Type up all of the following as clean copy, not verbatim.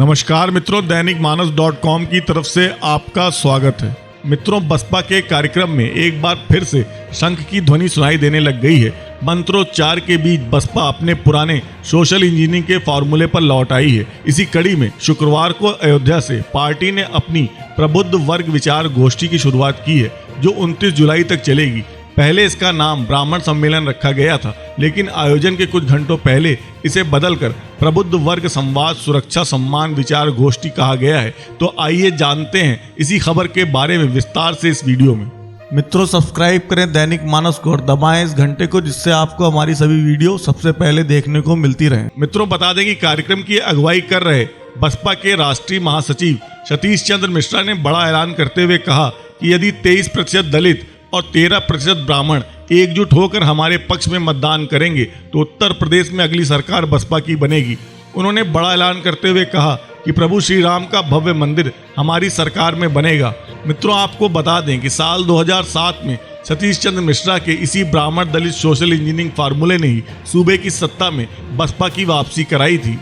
नमस्कार मित्रों, दैनिक मानस.com की तरफ से आपका स्वागत है। मित्रों, बसपा के कार्यक्रम में एक बार फिर से शंख की ध्वनि सुनाई देने लग गई है। मंत्रोच्चार के बीच बसपा अपने पुराने सोशल इंजीनियरिंग के फॉर्मूले पर लौट आई है। इसी कड़ी में शुक्रवार को अयोध्या से पार्टी ने अपनी प्रबुद्ध वर्ग विचार गोष्ठी की शुरुआत की है, जो 29 जुलाई तक चलेगी। पहले इसका नाम ब्राह्मण सम्मेलन रखा गया था, लेकिन आयोजन के कुछ घंटों पहले इसे बदलकर प्रबुद्ध वर्ग संवाद सुरक्षा सम्मान विचार गोष्ठी कहा गया है। तो आइए जानते हैं इसी खबर के बारे में विस्तार से इस वीडियो में। मित्रों, सब्सक्राइब करें दैनिक मानस को और दबाएं इस घंटे को, जिससे आपको हमारी सभी वीडियो सबसे पहले देखने को मिलती रहे। मित्रों, बता दें कि कार्यक्रम की अगुवाई कर रहे बसपा के राष्ट्रीय महासचिव सतीश चंद्र मिश्रा ने बड़ा ऐलान करते हुए कहा कि यदि 23% दलित और 13% ब्राह्मण एकजुट होकर हमारे पक्ष में मतदान करेंगे तो उत्तर प्रदेश में अगली सरकार बसपा की बनेगी। उन्होंने बड़ा ऐलान करते हुए कहा कि प्रभु श्री राम का भव्य मंदिर हमारी सरकार में बनेगा। मित्रों, आपको बता दें कि साल 2007 में सतीश चंद्र मिश्रा के इसी ब्राह्मण दलित सोशल इंजीनियरिंग फार्मूले ने ही सूबे की सत्ता में बसपा की वापसी कराई थी।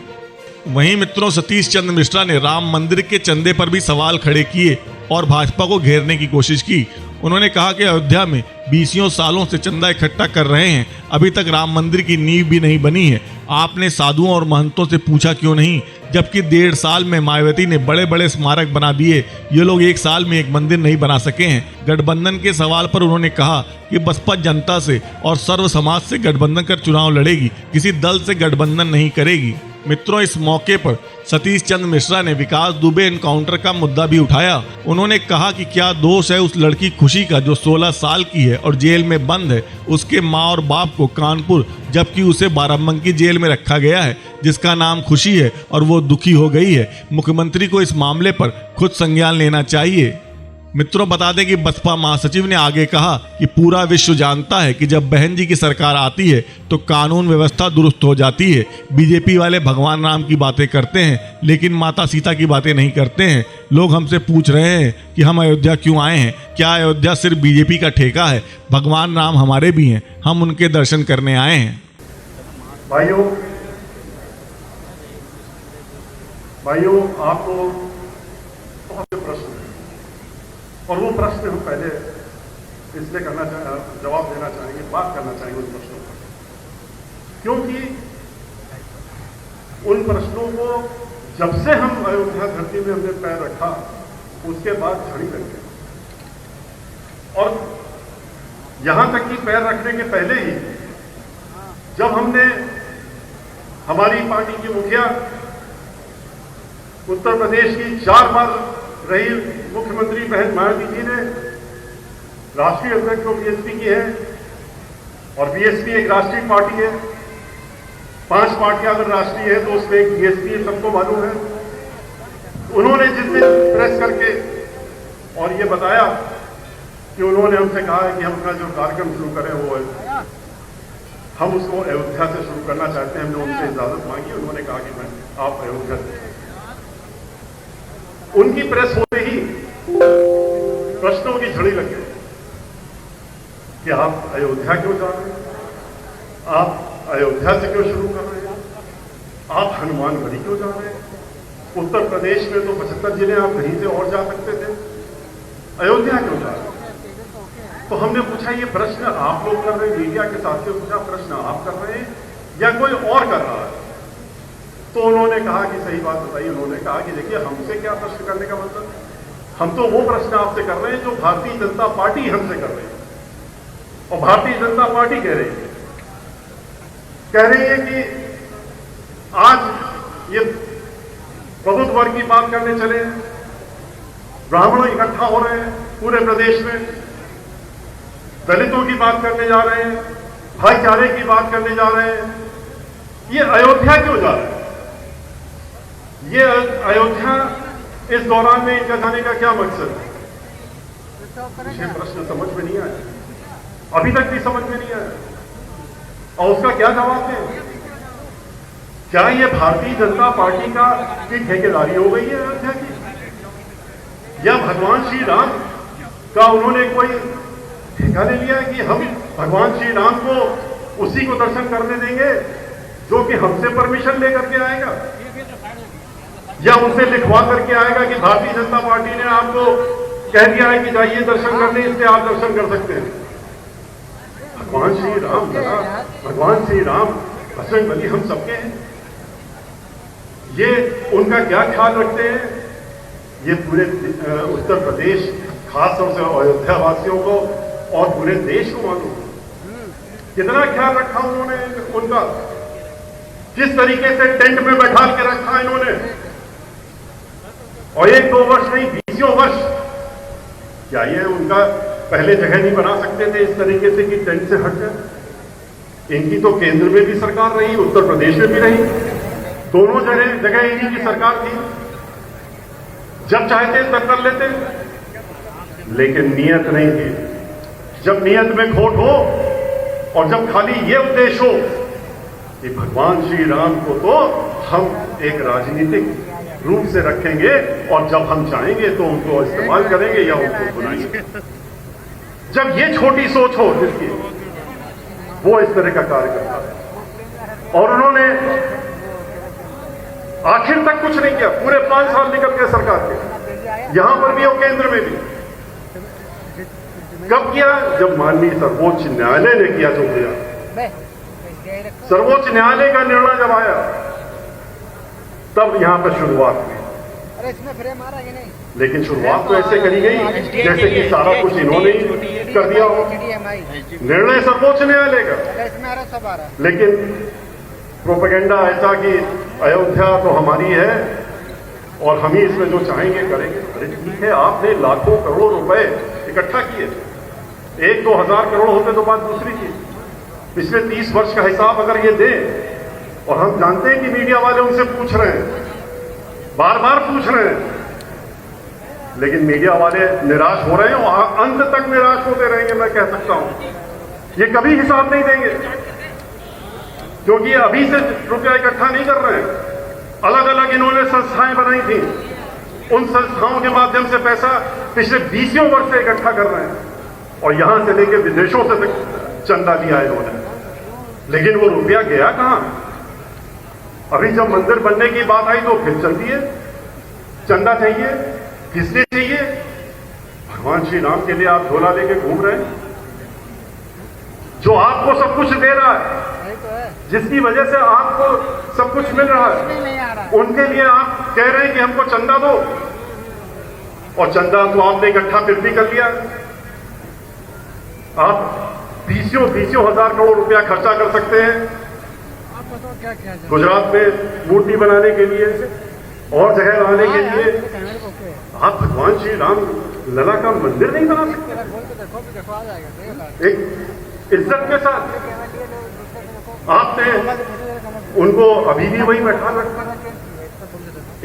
वहीं मित्रों, सतीश चंद्र मिश्रा ने राम मंदिर के चंदे पर भी सवाल खड़े किए और भाजपा को घेरने की कोशिश की। उन्होंने कहा कि अयोध्या में 20 सालों से चंदा इकट्ठा कर रहे हैं, अभी तक राम मंदिर की नींव भी नहीं बनी है। आपने साधुओं और महंतों से पूछा क्यों नहीं, जबकि 1.5 साल में मायावती ने बड़े बड़े स्मारक बना दिए, ये लोग 1 साल में एक मंदिर नहीं बना सके हैं। गठबंधन के सवाल पर उन्होंने कहा कि बसपा जनता से और सर्व समाज से गठबंधन कर चुनाव लड़ेगी, किसी दल से गठबंधन नहीं करेगी। मित्रों, इस मौके पर सतीश चंद्र मिश्रा ने विकास दुबे एनकाउंटर का मुद्दा भी उठाया। उन्होंने कहा कि क्या दोष है उस लड़की खुशी का जो 16 साल की है और जेल में बंद है। उसके माँ और बाप को कानपुर, जबकि उसे बाराबंकी जेल में रखा गया है जिसका नाम खुशी है, और वो दुखी हो गई है। मुख्यमंत्री को इस मामले पर खुद संज्ञान लेना चाहिए। मित्रों, बता दें कि बसपा महासचिव ने आगे कहा कि पूरा विश्व जानता है कि जब बहन जी की सरकार आती है तो कानून व्यवस्था दुरुस्त हो जाती है। बीजेपी वाले भगवान राम की बातें करते हैं, लेकिन माता सीता की बातें नहीं करते हैं। लोग हमसे पूछ रहे हैं कि हम अयोध्या क्यों आए हैं, क्या अयोध्या सिर्फ बीजेपी का ठेका है? भगवान राम हमारे भी हैं, हम उनके दर्शन करने आए हैं। भाइयों, आपको बहुत से प्रश्न है और वो प्रश्न हम पहले इसलिए जवाब देना चाहेंगे, बात करना चाहेंगे उन प्रश्नों पर, क्योंकि उन प्रश्नों को जब से हम अयोध्या धरती में हमने पैर रखा उसके बाद झड़ी लग गई। और यहां तक कि पैर रखने के पहले ही जब हमने हमारी पार्टी की मुखिया उत्तर प्रदेश की 4 बार रही मुख्यमंत्री बहन मायावती जी ने राष्ट्रीय अध्यक्ष जो बीएसपी की है, और बीएसपी एक राष्ट्रीय पार्टी है, 5 पार्टियां अगर राष्ट्रीय है तो उसमें एक बीएसपी है, सबको मालूम है। उन्होंने जिस दिन प्रेस करके और ये बताया कि उन्होंने हमसे कहा है कि हम अपना जो कार्यक्रम शुरू करें वो है, हम उसको अयोध्या से शुरू करना चाहते हैं। हमने उनसे इजाजत मांगी, उन्होंने कहा कि आप अयोध्या से। उनकी प्रेस होते ही प्रश्नों की झड़ी लग गई कि आप अयोध्या क्यों जा रहे हैं, आप अयोध्या से क्यों शुरू कर रहे हैं, आप हनुमानगढ़ी क्यों जा रहे हैं? उत्तर प्रदेश में तो 75 जिले, आप कहीं से और जा सकते थे, अयोध्या क्यों जा रहे हैं? तो हमने पूछा ये प्रश्न आप लोग कर रहे हैं, मीडिया के साथ से पूछा प्रश्न आप कर रहे हैं या कोई और कर रहा है? तो उन्होंने कहा कि सही बात बताई। उन्होंने कहा कि देखिए, हमसे क्या प्रश्न करने का मतलब, हम तो वो प्रश्न आपसे कर रहे हैं जो भारतीय जनता पार्टी हमसे कर रही है। और भारतीय जनता पार्टी कह रही है कि आज ये प्रबुद्ध वर्ग की बात करने चले हैं, ब्राह्मण इकट्ठा हो रहे हैं पूरे प्रदेश में, दलितों की बात करने जा रहे हैं, भाईचारे की बात करने जा रहे हैं। ये अयोध्या क्यों जा रहे हैं? ये अयोध्या इस दौरान में इनका जाने का क्या मकसद है? मुझे प्रश्न समझ में नहीं आया, अभी तक भी समझ में नहीं आया। और उसका क्या जवाब है? क्या ये भारतीय जनता पार्टी की ठेकेदारी हो गई है अयोध्या की, या भगवान श्री राम का उन्होंने कोई ठेका ले लिया है कि हम भगवान श्री राम को उसी को दर्शन करने देंगे जो कि हमसे परमिशन लेकर के आएगा? या उनसे लिखवा करके आएगा कि भारतीय जनता पार्टी ने आपको कह दिया है कि जाइए दर्शन करने, इसलिए आप दर्शन कर सकते हैं। भगवान श्री राम लला, भगवान श्री राम बजरंग बली हम सबके हैं। ये उनका क्या ख्याल रखते हैं, ये पूरे उत्तर प्रदेश, खासतौर से अयोध्या वासियों को और पूरे देश को मालूम है। कितना ख्याल रखा उन्होंने उनका, किस तरीके से टेंट में बैठा के रखा इन्होंने, और 1-2 वर्ष नहीं 20 वर्ष। क्या ये उनका पहले जगह नहीं बना सकते थे इस तरीके से कि टेंट से हट जाए? इनकी तो केंद्र में भी सरकार रही, उत्तर प्रदेश में भी रही, दोनों जगह इन्हीं की सरकार थी। जब चाहते तब कर लेते, लेकिन नियत नहीं थी। जब नियत में खोट हो और जब खाली ये उद्देश्य हो कि भगवान श्री राम को तो हम एक राजनीतिक रूप से रखेंगे और जब हम चाहेंगे तो उनको इस्तेमाल करेंगे या उनको बुलाएंगे, जब ये छोटी सोच हो जिसकी, वो इस तरह का कार्य करता है। और उन्होंने आखिर तक कुछ नहीं किया। पूरे 5 साल निकल गए सरकार के, यहां पर भी और केंद्र में भी। कब किया? जब माननीय सर्वोच्च न्यायालय ने किया जो किया। सर्वोच्च न्यायालय का निर्णय जब आया तब यहां पर शुरुआत हुई। लेकिन शुरुआत तो ऐसे करी गई जैसे कि सारा कुछ इन्होंने ही कर दिया हो। निर्णय सर्वोच्च न्यायालय का, लेकिन प्रोपेगेंडा ऐसा कि अयोध्या तो हमारी है और हम ही इसमें जो चाहेंगे करेंगे। अरे ठीक है, आपने लाखों करोड़ रुपए इकट्ठा किए, 1-2 हजार करोड़ होते तो बात दूसरी थी। पिछले 30 वर्ष का हिसाब अगर ये दे, और हम जानते हैं कि मीडिया वाले उनसे पूछ रहे हैं, बार बार पूछ रहे हैं, लेकिन मीडिया वाले निराश हो रहे हैं और अंत तक निराश होते रहेंगे। मैं कह सकता हूं ये कभी हिसाब नहीं देंगे, क्योंकि अभी से रुपया इकट्ठा नहीं कर रहे हैं। अलग अलग इन्होंने संस्थाएं बनाई थी, उन संस्थाओं के माध्यम से पैसा पिछले 20 वर्ष से इकट्ठा कर रहे हैं, और यहां से लेकर विदेशों से चंदा लिया इन्होंने। लेकिन वो रुपया गया कहां? अभी जब मंदिर बनने की बात आई तो फिर चल दिए, चंदा चाहिए। किसने चाहिए? भगवान श्री राम के लिए आप झोला लेके घूम रहे हैं, जो आपको सब कुछ दे रहा है, जिसकी वजह से आपको सब कुछ मिल रहा है, उनके लिए आप कह रहे हैं कि हमको चंदा दो, और चंदा तो आपने इकट्ठा फिर भी कर लिया। आप 20 हजार करोड़ रुपया खर्चा कर सकते हैं गुजरात में मूर्ति बनाने के लिए और जगह बनाने के लिए। आप भगवान श्री राम लला का मंदिर नहीं बना सकते एक इज्जत के साथ? आपने उनको अभी भी वही बैठा रखा।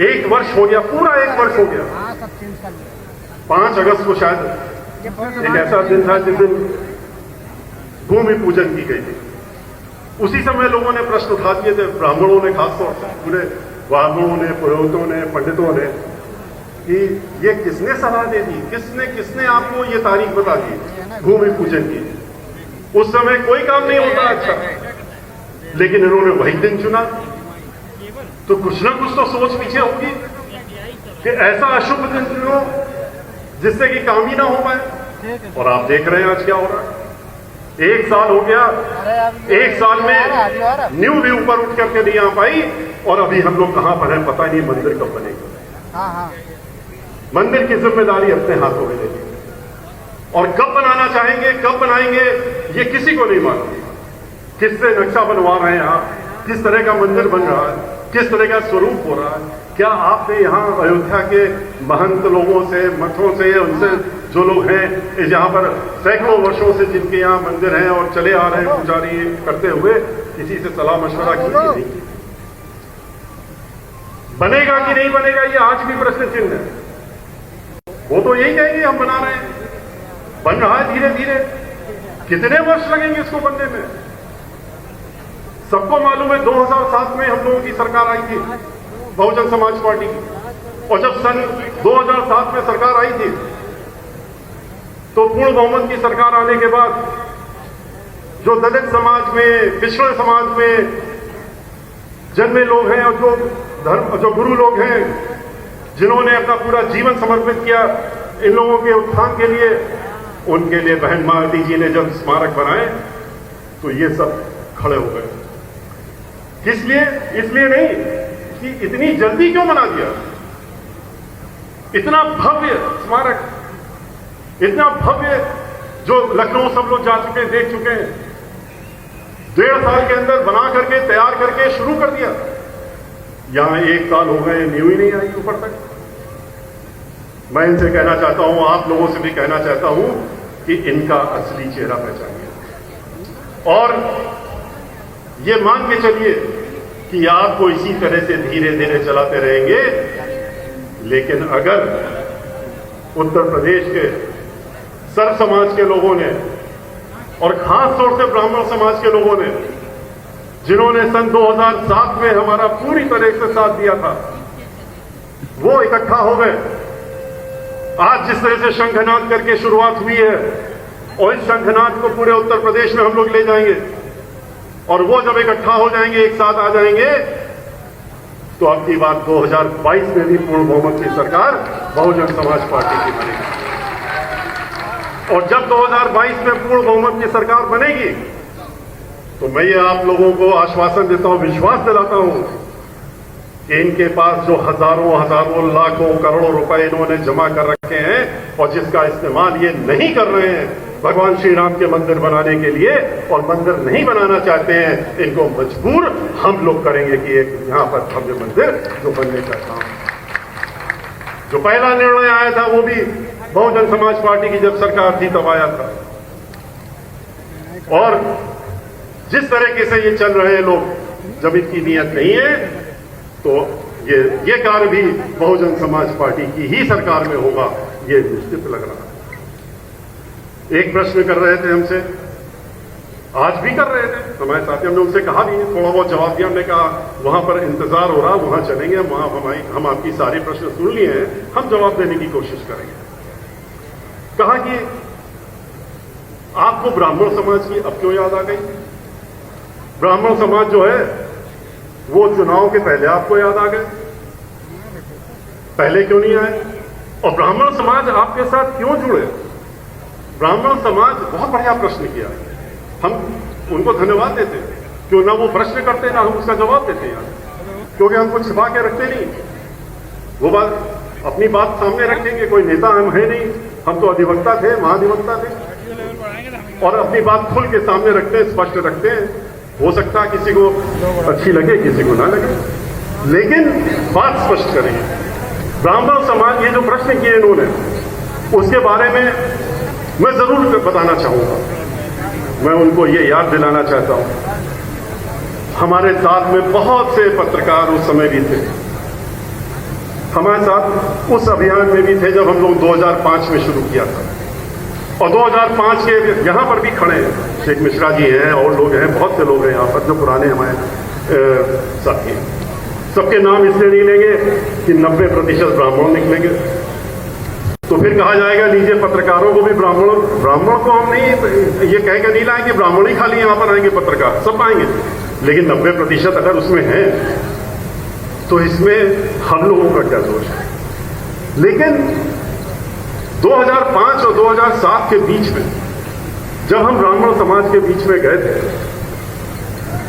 1 वर्ष हो गया, पूरा 1 वर्ष हो गया। 5 अगस्त को शायद एक ऐसा दिन था जिस दिन भूमि पूजन की गई थी। उसी समय लोगों ने प्रश्न उठा दिए थे, ब्राह्मणों ने, खासतौर से पूरे ब्राह्मणों ने, पुरोहितों ने, पंडितों ने, कि ये किसने सलाह दे दी, किसने आपको ये तारीख बता दी भूमि पूजन की? उस समय कोई काम नहीं होता अच्छा, लेकिन इन्होंने वही दिन चुना। तो कुछ ना कुछ तो सोच पीछे होगी कि ऐसा अशुभ दिन चुनो जिससे कि काम ही ना हो पाए। और आप देख रहे हैं आज क्या हो रहा है। 1 साल हो गया, 1 साल में न्यू भी ऊपर उठ करके नहीं आ पाई, और अभी हम लोग कहां पर हैं पता नहीं। मंदिर कब बनेगा? मंदिर की जिम्मेदारी अपने हाथों में लेंगे, और कब बनाना चाहेंगे, कब बनाएंगे, ये किसी को नहीं मालूम। किससे नक्शा बनवा रहे हैं आप, किस तरह का मंदिर बन रहा है, किस तरह का स्वरूप हो रहा है? क्या आपने यहाँ अयोध्या के महंत लोगों से, मठों से, उनसे जो लोग हैं यहाँ पर सैकड़ों वर्षों से जिनके यहाँ मंदिर हैं और चले आ रहे हैं पुजारी करते हुए, किसी से सलाह मशवरा की नहीं? बनेगा कि नहीं बनेगा, ये आज भी प्रश्न चिन्ह है। वो तो यही कहेंगे हम बना रहे हैं, बन रहा है धीरे धीरे। कितने वर्ष लगेंगे इसको बनने में? सबको मालूम है 2007 में हम लोगों की सरकार आई थी, बहुजन समाज पार्टी की, और जब सन 2007 में सरकार आई थी तो पूर्ण बहुमत की सरकार आने के बाद जो दलित समाज में, पिछड़े समाज में जन्मे लोग हैं और जो जो गुरु लोग हैं, जिन्होंने अपना पूरा जीवन समर्पित किया इन लोगों के उत्थान के लिए, उनके लिए बहन मायावती जी ने जब स्मारक बनाए तो ये सब खड़े हो गए। किस लिए? इसलिए नहीं कि इतनी जल्दी क्यों बना दिया। इतना भव्य स्मारक, इतना भव्य, जो लखनऊ सब लोग जा चुके हैं, देख चुके हैं, 1.5 साल के अंदर बना करके, तैयार करके शुरू कर दिया। यहां 1 साल हो गए, नींव ही नहीं आई ऊपर तक। मैं इनसे कहना चाहता हूं, आप लोगों से भी कहना चाहता हूं कि इनका असली चेहरा पहचानिए और ये मान के चलिए कि आपको इसी तरह से धीरे धीरे चलाते रहेंगे। लेकिन अगर उत्तर प्रदेश के सर्व समाज के लोगों ने और खास तौर से ब्राह्मण समाज के लोगों ने, जिन्होंने सन 2007 में हमारा पूरी तरह से साथ दिया था, वो इकट्ठा हो गए। आज जिस तरह से शंखनाद करके शुरुआत हुई है और इस शंखनाद को पूरे उत्तर प्रदेश में हम लोग ले जाएंगे और वो जब इकट्ठा हो जाएंगे, एक साथ आ जाएंगे, तो अब की बात 2022 में भी पूर्ण बहुमत की सरकार बहुजन समाज पार्टी की बनेगी। और जब 2022 में पूर्ण बहुमत की सरकार बनेगी तो मैं ये आप लोगों को आश्वासन देता हूं, विश्वास दिलाता हूं कि इनके पास जो हजारों लाखों करोड़ों रुपए इन्होंने जमा कर रखे हैं और जिसका इस्तेमाल ये नहीं कर रहे हैं भगवान श्री राम के मंदिर बनाने के लिए, और मंदिर नहीं बनाना चाहते हैं, इनको मजबूर हम लोग करेंगे कि एक यहां पर भव्य मंदिर जो बनने का काम, जो पहला निर्णय आया था वो भी बहुजन समाज पार्टी की जब सरकार थी तब आया था। और जिस तरीके से ये चल रहे हैं लोग, जब इनकी नीयत नहीं है तो ये कार्य भी बहुजन समाज पार्टी की ही सरकार में होगा, ये निश्चित लग रहा है। एक प्रश्न कर रहे थे हमसे, आज भी कर रहे थे हमारे साथी, हमने उनसे कहा भी, थोड़ा बहुत जवाब दिया। हमने कहा वहां पर इंतजार हो रहा, वहां चलेंगे, वहां हम आपकी सारे प्रश्न सुन लिए हैं, हम जवाब देने की कोशिश करेंगे। कहा कि आपको ब्राह्मण समाज की अब क्यों याद आ गई? ब्राह्मण समाज जो है वो चुनाव के पहले आपको याद आ गए, पहले क्यों नहीं आए? और ब्राह्मण समाज आपके साथ क्यों जुड़े? ब्राह्मण समाज, बहुत बढ़िया प्रश्न किया, हम उनको धन्यवाद देते हैं। क्यों ना वो प्रश्न करते ना हम उसका जवाब देते हैं, क्योंकि हम कुछ छिपा के रखते नहीं, वो बात अपनी बात सामने रखेंगे। कोई नेता हम है नहीं, हम तो अधिवक्ता थे, महाधिवक्ता थे, और अपनी बात खुल के सामने रखते हैं, स्पष्ट रखते हैं। हो सकता है किसी को अच्छी लगे, किसी को ना लगे, लेकिन बात स्पष्ट करेंगे। ब्राह्मण समाज, ये जो प्रश्न किए इन्होंने, उसके बारे में मैं जरूर बताना चाहूंगा। मैं उनको ये याद दिलाना चाहता हूं, हमारे साथ में बहुत से पत्रकार उस समय भी थे, हमारे साथ उस अभियान में भी थे जब हम लोग 2005 में शुरू किया था। और 2005 के यहां पर भी खड़े हैं, शेख मिश्रा जी हैं और लोग हैं, बहुत से लोग हैं यहां पर जो पुराने हमारे साथी हैं। सबके नाम इसलिए नहीं लेंगे कि 90% ब्राह्मण निकलेंगे, तो फिर कहा जाएगा लीजिए पत्रकारों को भी ब्राह्मण को हम नहीं ये कह के नहीं लाएंगे ब्राह्मण ही खाली यहां पर आएंगे, पत्रकार सब आएंगे, लेकिन 90% अगर उसमें है तो इसमें हम लोगों का क्या दोष है? लेकिन 2005 और 2007 के बीच में जब हम ब्राह्मण समाज के बीच में गए थे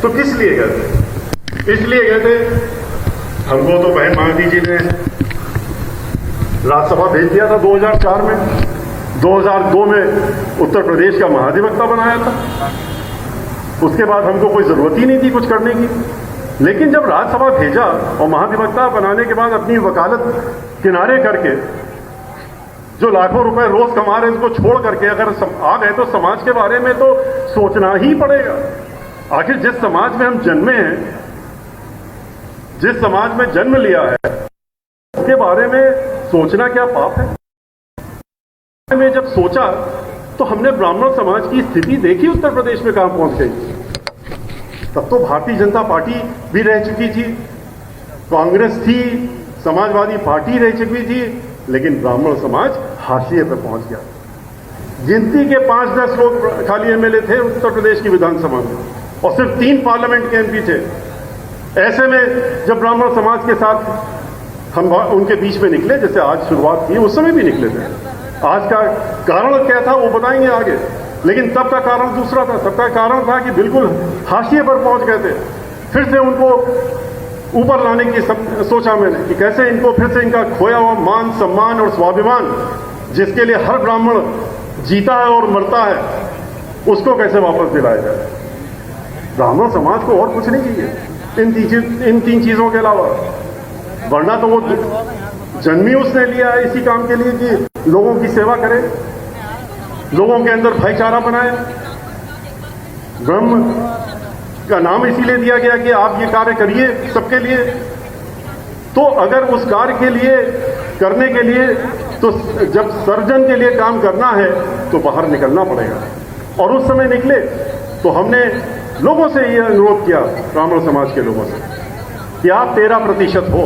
तो किस लिए गए थे? इसलिए गए थे, हमको तो बहन मायावती जी ने राज्यसभा भेज दिया था 2004 में, 2002 में उत्तर प्रदेश का महाधिवक्ता बनाया था, उसके बाद हमको कोई जरूरत ही नहीं थी कुछ करने की। लेकिन जब राज्यसभा भेजा और महाधिवक्ता बनाने के बाद अपनी वकालत किनारे करके जो लाखों रुपए रोज कमा रहे हैं उसको छोड़ करके अगर आ गए तो समाज के बारे में तो सोचना ही पड़ेगा। आखिर जिस समाज में हम जन्मे हैं, जिस समाज में जन्म लिया है, उसके बारे में सोचना क्या पाप है? में जब सोचा तो हमने ब्राह्मण समाज की स्थिति देखी उत्तर प्रदेश में कहां पहुंच गई। तब तो भारतीय जनता पार्टी भी रह चुकी थी, कांग्रेस थी, समाजवादी पार्टी रह चुकी थी, लेकिन ब्राह्मण समाज हाशिए पर पहुंच गया। गिनती के 5-10 लोग खाली एमएलए थे उत्तर प्रदेश की विधानसभा में और सिर्फ 3 पार्लियामेंट के एमपी थे। ऐसे में जब ब्राह्मण समाज के साथ हम उनके बीच में निकले, जैसे आज शुरुआत की, उस समय भी निकले थे। आज का कारण क्या था वो बताएंगे आगे, लेकिन तब का कारण दूसरा था। तब का कारण था कि बिल्कुल हाशिए पर पहुंच गए थे। फिर से उनको ऊपर लाने की सोचा मैंने कि कैसे इनको फिर से इनका खोया हुआ मान सम्मान और स्वाभिमान, जिसके लिए हर ब्राह्मण जीता है और मरता है, उसको कैसे वापस दिलाया जाए। ब्राह्मण समाज को और कुछ नहीं चाहिए इन तीन चीजों के अलावा, वरना तो वो जन्म ही उसने लिया है इसी काम के लिए कि लोगों की सेवा करे, लोगों के अंदर भाईचारा बनाए। ब्रह्म का नाम इसीलिए दिया गया कि आप ये कार्य करिए सबके लिए। तो अगर उस कार्य के लिए करने के लिए तो जब सर्जन के लिए काम करना है तो बाहर निकलना पड़ेगा। और उस समय निकले तो हमने लोगों से ये अनुरोध किया, ब्राह्मण समाज के लोगों से, कि आप 13% हो,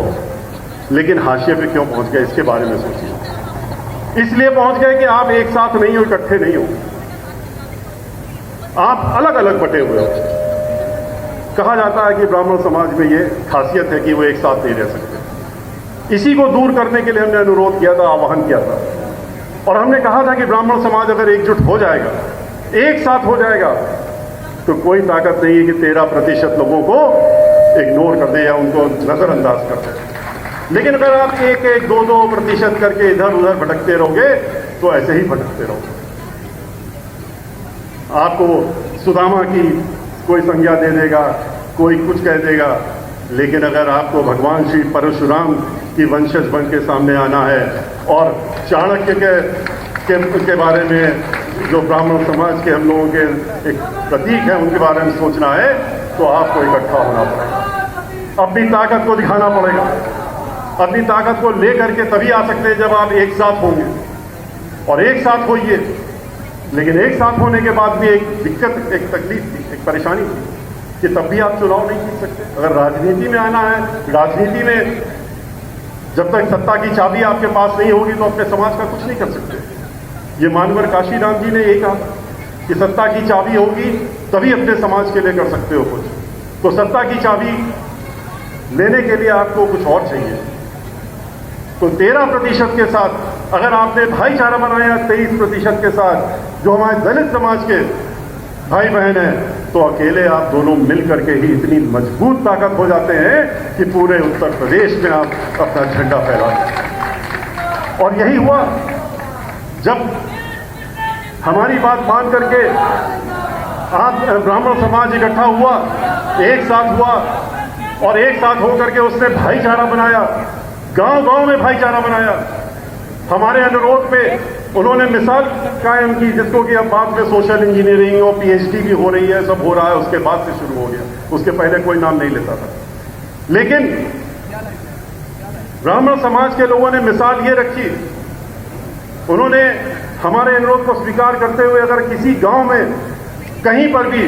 लेकिन हाशिए पे क्यों पहुंच गए इसके बारे में सोचिए। इसलिए पहुंच गए कि आप एक साथ नहीं हो, इकट्ठे नहीं हो, आप अलग अलग बटे हुए हो। कहा जाता है कि ब्राह्मण समाज में ये खासियत है कि वो एक साथ नहीं रह सकते। इसी को दूर करने के लिए हमने अनुरोध किया था, आह्वान किया था, और हमने कहा था कि ब्राह्मण समाज अगर एकजुट हो जाएगा, एक साथ हो जाएगा, तो कोई ताकत नहीं है कि 13% लोगों को इग्नोर कर दे या उनको नजरअंदाज कर दे। लेकिन अगर आप 1-1, 2-2% करके इधर उधर भटकते रहोगे तो ऐसे ही भटकते रहोगे। आपको सुदामा की कोई संज्ञा दे देगा, कोई कुछ कह देगा, लेकिन अगर आपको भगवान श्री परशुराम की वंशज बन के सामने आना है और चाणक्य के बारे में, जो ब्राह्मण समाज के हम लोगों के एक प्रतीक है, उनके बारे में सोचना है, तो आपको इकट्ठा होना पड़ेगा, अपनी ताकत को दिखाना पड़ेगा। अपनी ताकत को लेकर के तभी आ सकते हैं जब आप एक साथ होंगे, और एक साथ होइए। लेकिन एक साथ होने के बाद भी एक दिक्कत, एक तकलीफ थी, एक परेशानी थी कि तब भी आप चुनाव नहीं जीत सकते। अगर राजनीति में आना है, राजनीति में जब तक सत्ता की चाबी आपके पास नहीं होगी तो अपने समाज का कुछ नहीं कर सकते। ये मानवर काशीराम जी ने यही कहा कि सत्ता की चाबी होगी तभी अपने समाज के लिए कर सकते हो कुछ। तो सत्ता की चाबी लेने के लिए आपको कुछ और चाहिए। तो 13% के साथ अगर आपने भाईचारा बनाया 23% के साथ, जो हमारे दलित समाज के भाई बहन हैं, तो अकेले आप दोनों मिल करके ही इतनी मजबूत ताकत हो जाते हैं कि पूरे उत्तर प्रदेश में आप अपना झंडा फहरा सकते। और यही हुआ जब हमारी बात मान करके आप ब्राह्मण समाज इकट्ठा हुआ, एक साथ हुआ, और एक साथ होकर के उसने भाईचारा बनाया, गांव-गांव में भाईचारा बनाया। हमारे अनुरोध पे उन्होंने मिसाल कायम की, जिसको कि अब बाद में सोशल इंजीनियरिंग और पीएचडी भी हो रही है, सब हो रहा है, उसके बाद से शुरू हो गया, उसके पहले कोई नाम नहीं लेता था। लेकिन ब्राह्मण समाज के लोगों ने मिसाल ये रखी, उन्होंने हमारे अनुरोध को स्वीकार करते हुए अगर किसी गांव में कहीं पर भी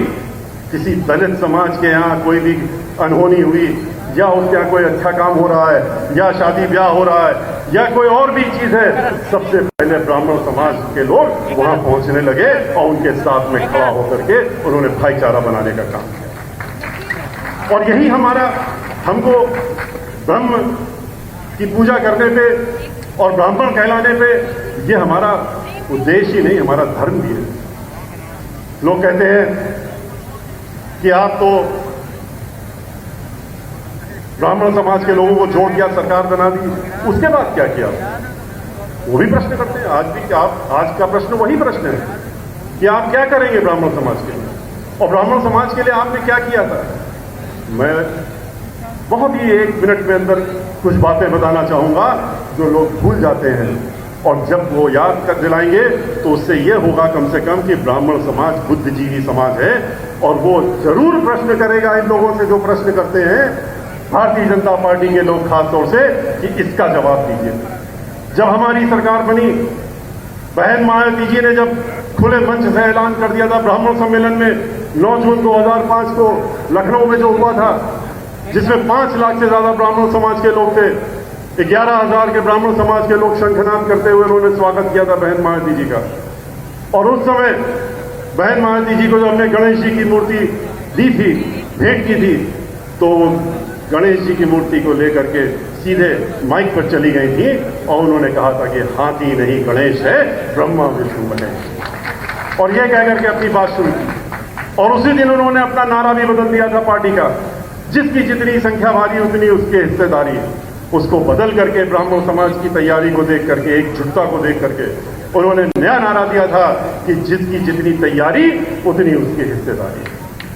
किसी दलित समाज के यहाँ कोई भी अनहोनी हुई, या उसके यहाँ कोई अच्छा काम हो रहा है, या शादी ब्याह हो रहा है, या कोई और भी चीज है, सबसे पहले ब्राह्मण समाज के लोग वहां पहुंचने लगे और उनके साथ में खड़ा होकर के उन्होंने भाईचारा बनाने का काम किया। और यही हमारा, हमको ब्रह्म की पूजा करने पे और ब्राह्मण कहलाने पे, ये हमारा उद्देश्य ही नहीं, हमारा धर्म भी है। लोग कहते हैं कि आप तो ब्राह्मण समाज के लोगों को जोड़ दिया, सरकार बना दी, उसके बाद क्या किया? वो भी प्रश्न करते हैं आज भी। आज का प्रश्न वही प्रश्न है कि आप क्या करेंगे ब्राह्मण समाज के लिए, और ब्राह्मण समाज के लिए आपने क्या किया था। मैं बहुत ही 1 मिनट में अंदर कुछ बातें बताना चाहूंगा जो लोग भूल जाते हैं, और जब वो याद कर दिलाएंगे तो उससे ये होगा कम से कम कि ब्राह्मण समाज बुद्धिजीवी समाज है, और वो जरूर प्रश्न करेगा इन लोगों से जो प्रश्न करते हैं भारतीय जनता पार्टी के लोग खासतौर से, कि इसका जवाब दीजिए। जब हमारी सरकार बनी, बहन मायावती जी ने जब खुले मंच से ऐलान कर दिया था ब्राह्मण सम्मेलन में 9 जून 2005 को लखनऊ में जो हुआ था, जिसमें 5 लाख से ज्यादा ब्राह्मण समाज के लोग थे, 11,000 के ब्राह्मण समाज के लोग शंखनाद करते हुए उन्होंने स्वागत किया था बहन मायावती जी का। और उस समय बहन मायावती जी को जो हमने गणेश जी की मूर्ति दी थी, भेंट की थी, तो गणेश जी की मूर्ति को लेकर के सीधे माइक पर चली गई थी और उन्होंने कहा था कि हाथी नहीं गणेश है, ब्रह्मा विष्णु गणेश, और यह कहकर के अपनी बात शुरू की। और उसी दिन उन्होंने अपना नारा भी बदल दिया था पार्टी का, जिसकी जितनी संख्या भारी उतनी उसकी हिस्सेदारी, उसको बदल करके ब्राह्मण समाज की तैयारी को देख करके, एकजुटता को देख करके उन्होंने नया नारा दिया था कि जिसकी जितनी तैयारी उतनी उसकी हिस्सेदारी।